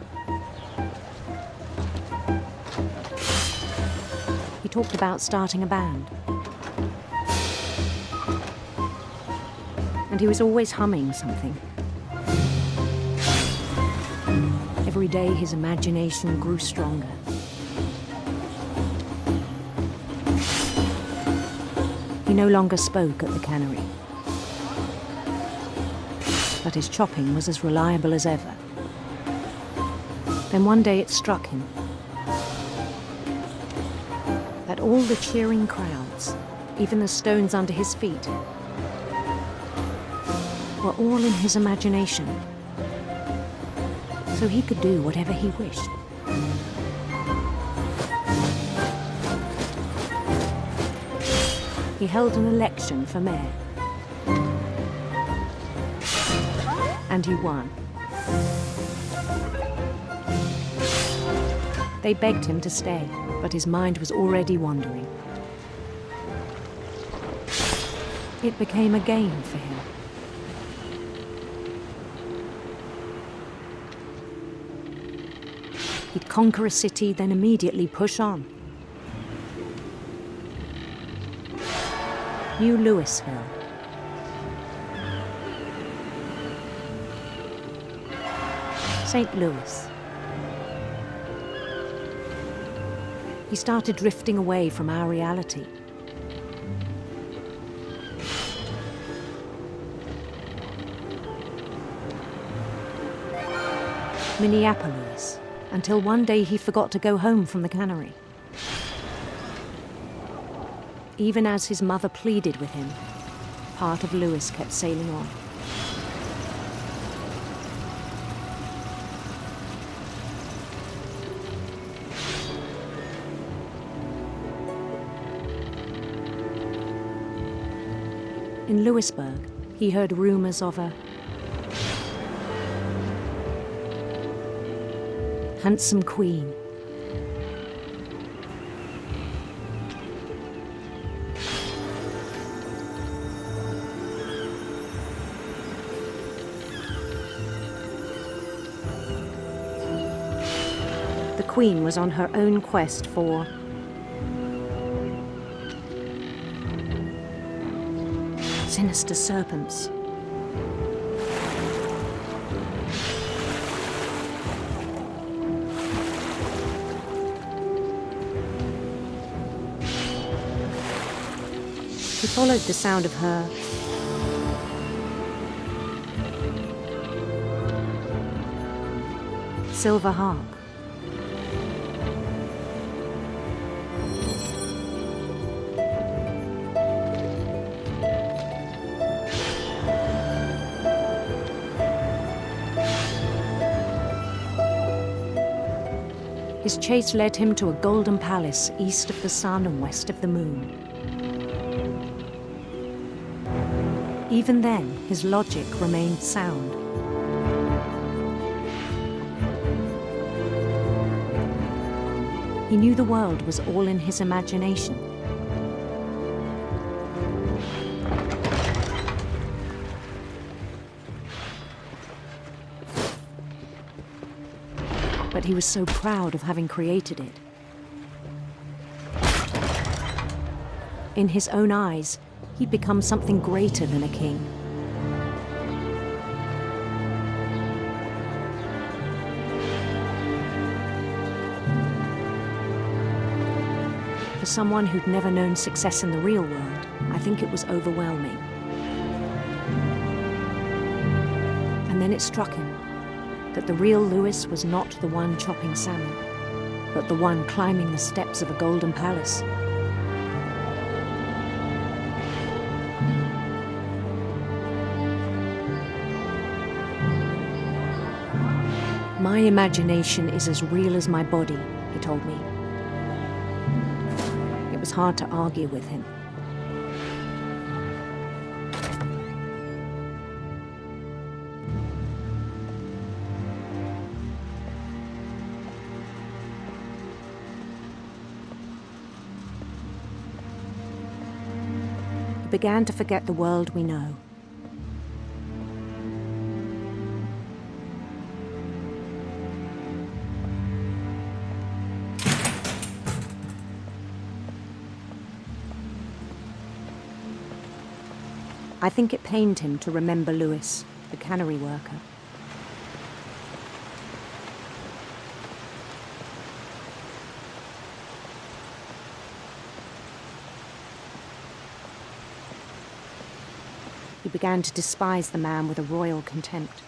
He talked about starting a band. And he was always humming something. Every day his imagination grew stronger. He no longer spoke at the cannery. But his chopping was as reliable as ever. Then one day it struck him that all the cheering crowds, even the stones under his feet, were all in his imagination. So he could do whatever he wished. He held an election for mayor. And he won. They begged him to stay, but his mind was already wandering. It became a game for him. He'd conquer a city, then immediately push on. New Louisville. St. Louis. He started drifting away from our reality. Minneapolis, until one day he forgot to go home from the cannery. Even as his mother pleaded with him, part of Lewis kept sailing on. In Lewisburg, he heard rumors of a handsome queen. The queen was on her own quest for sinister serpents. He followed the sound of her silver harp. His chase led him to a golden palace east of the sun and west of the moon. Even then, his logic remained sound. He knew the world was all in his imagination. But he was so proud of having created it. In his own eyes, he'd become something greater than a king. For someone who'd never known success in the real world, I think it was overwhelming. And then it struck him that the real Lewis was not the one chopping salmon, but the one climbing the steps of a golden palace. My imagination is as real as my body, he told me. It was hard to argue with him. He began to forget the world we know. I think it pained him to remember Lewis, the cannery worker. He began to despise the man with a royal contempt.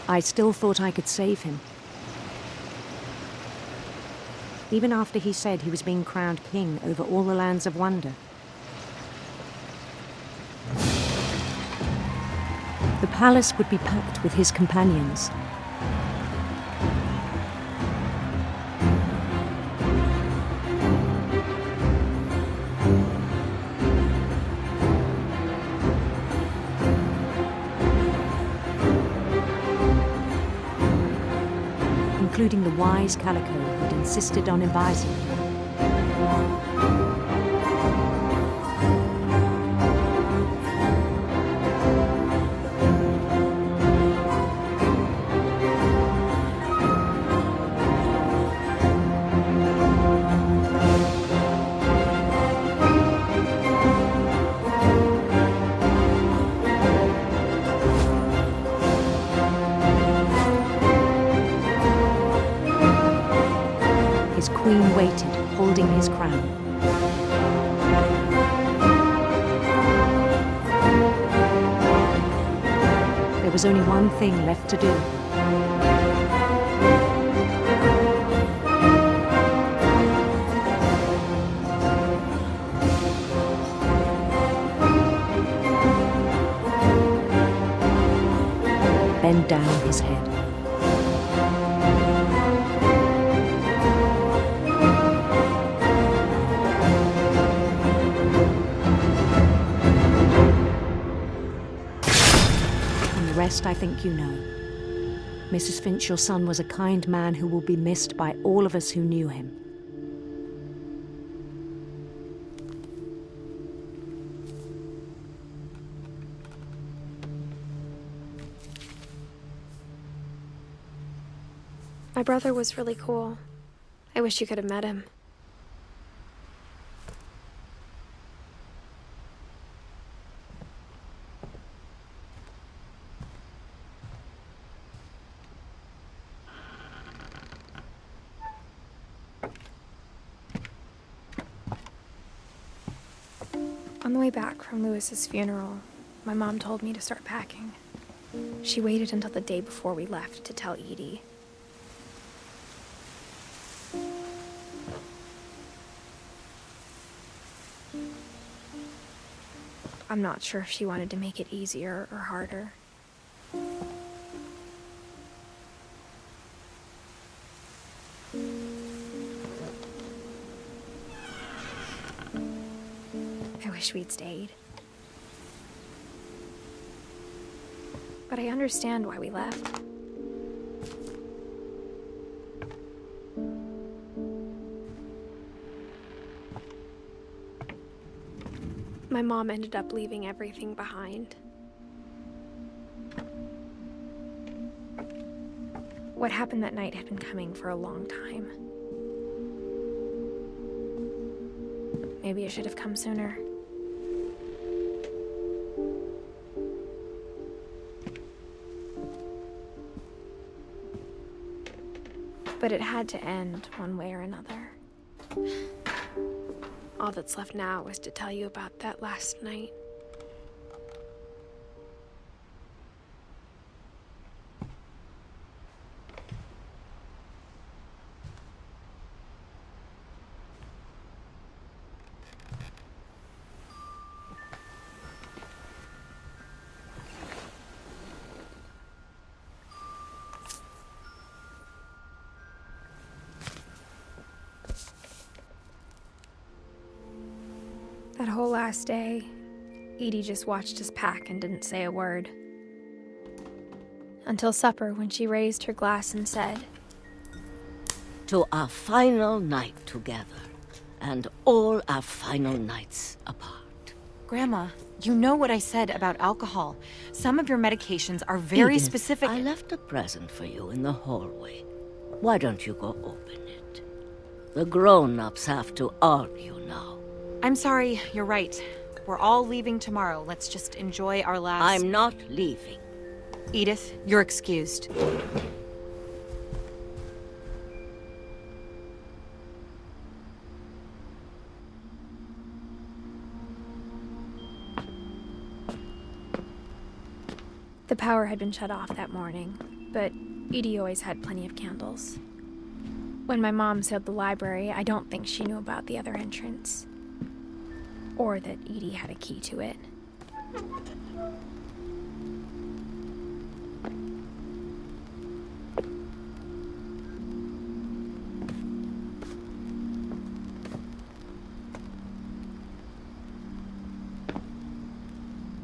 I still thought I could save him. Even after he said he was being crowned king over all the lands of wonder. The palace would be packed with his companions. Including the wise Calico who'd insisted on advising him. His queen waited, holding his crown. There was only one thing left to do. Bend down his head. I think you know. Mrs. Finch, your son was a kind man who will be missed by all of us who knew him. My brother was really cool. I wish you could have met him. On the way back from Lewis's funeral, my mom told me to start packing. She waited until the day before we left to tell Edie. I'm not sure if she wanted to make it easier or harder. I wish we'd stayed. But I understand why we left. My mom ended up leaving everything behind. What happened that night had been coming for a long time. Maybe it should have come sooner. But it had to end one way or another. All that's left now is to tell you about that last night. That whole last day, Edie just watched us pack and didn't say a word. Until supper, when she raised her glass and said, "To our final night together, and all our final nights apart." Grandma, you know what I said about alcohol. Some of your medications are very Edith, specific. I left a present for you in the hallway. Why don't you go open it? The grown-ups have to argue now. I'm sorry, you're right. We're all leaving tomorrow. Let's just enjoy our last... I'm not leaving. Edith, you're excused. The power had been shut off that morning, but Edie always had plenty of candles. When my mom sealed the library, I don't think she knew about the other entrance. Or that Edie had a key to it.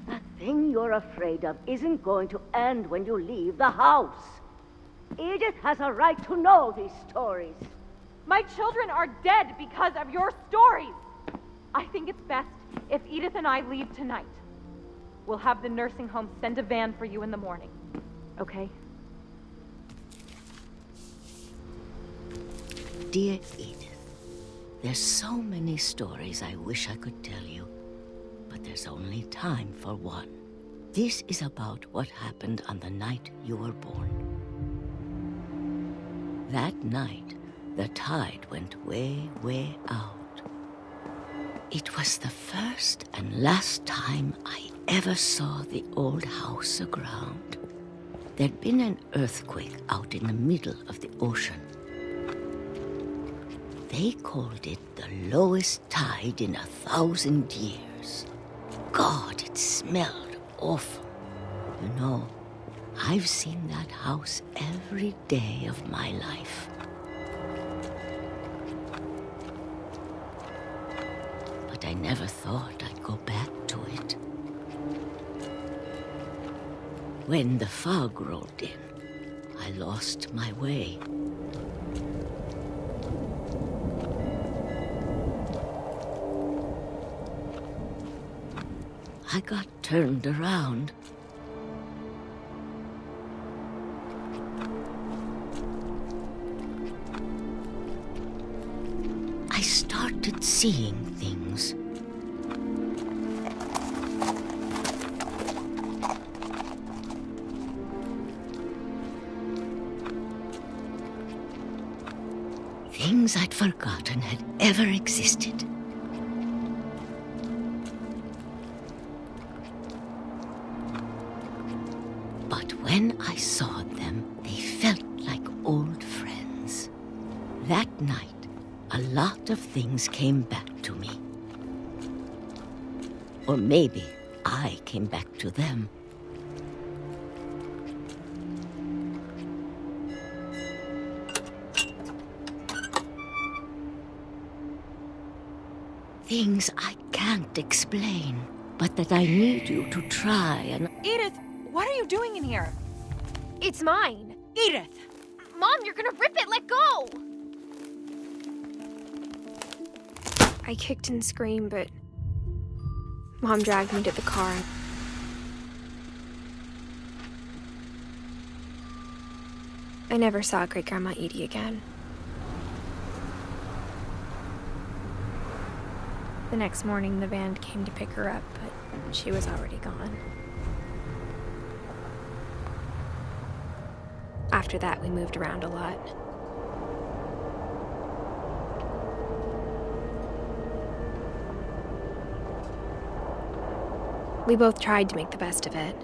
The thing you're afraid of isn't going to end when you leave the house. Edith has a right to know these stories. My children are dead because of your stories. I think it's best if Edith and I leave tonight. We'll have the nursing home send a van for you in the morning, okay? Dear Edith, there's so many stories I wish I could tell you, but there's only time for one. This is about what happened on the night you were born. That night, the tide went way, way out. It was the first and last time I ever saw the old house aground. There'd been an earthquake out in the middle of the ocean. They called it the lowest tide in 1,000 years. God, it smelled awful. You know, I've seen that house every day of my life. But I never thought I'd go back to it. When the fog rolled in, I lost my way. I got turned around. I started seeing things. Things I'd forgotten had ever existed. when I saw them, they felt like old friends. That night, a lot of things came back to me. Or maybe I came back to them. Things I can't explain, but that I need you to try and... Edith, what are you doing in here? It's mine. Edith! Mom, you're gonna rip it! Let go! I kicked and screamed, but Mom dragged me to the car. I never saw Great-Grandma Edie again. The next morning, the van came to pick her up, but she was already gone. After that, we moved around a lot. We both tried to make the best of it.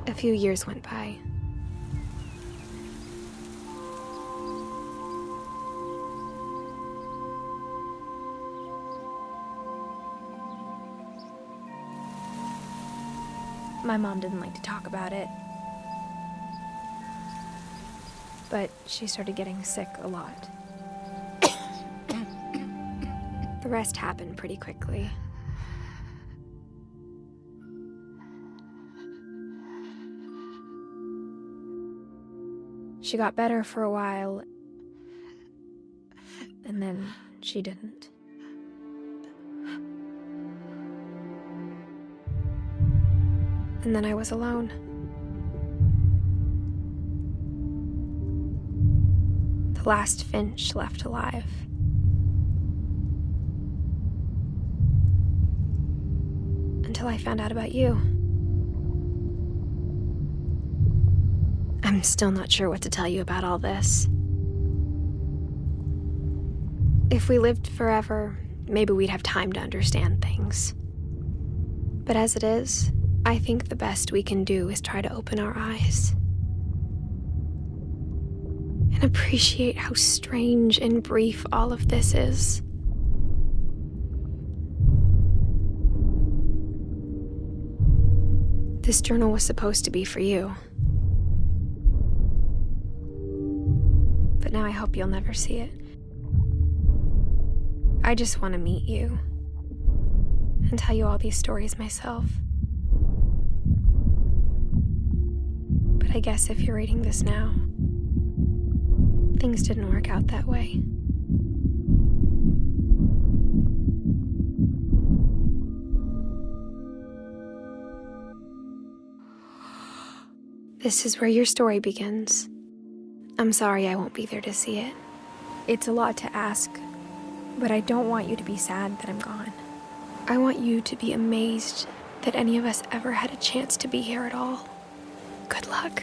A few years went by. My mom didn't like to talk about it. But she started getting sick a lot. The rest happened pretty quickly. She got better for a while, and then she didn't. And then I was alone. The last Finch left alive. Until I found out about you. I'm still not sure what to tell you about all this. If we lived forever, maybe we'd have time to understand things. But as it is, I think the best we can do is try to open our eyes and appreciate how strange and brief all of this is. This journal was supposed to be for you. But now I hope you'll never see it. I just want to meet you and tell you all these stories myself. But I guess if you're reading this now, things didn't work out that way. This is where your story begins. I'm sorry I won't be there to see it. It's a lot to ask, but I don't want you to be sad that I'm gone. I want you to be amazed that any of us ever had a chance to be here at all. Good luck.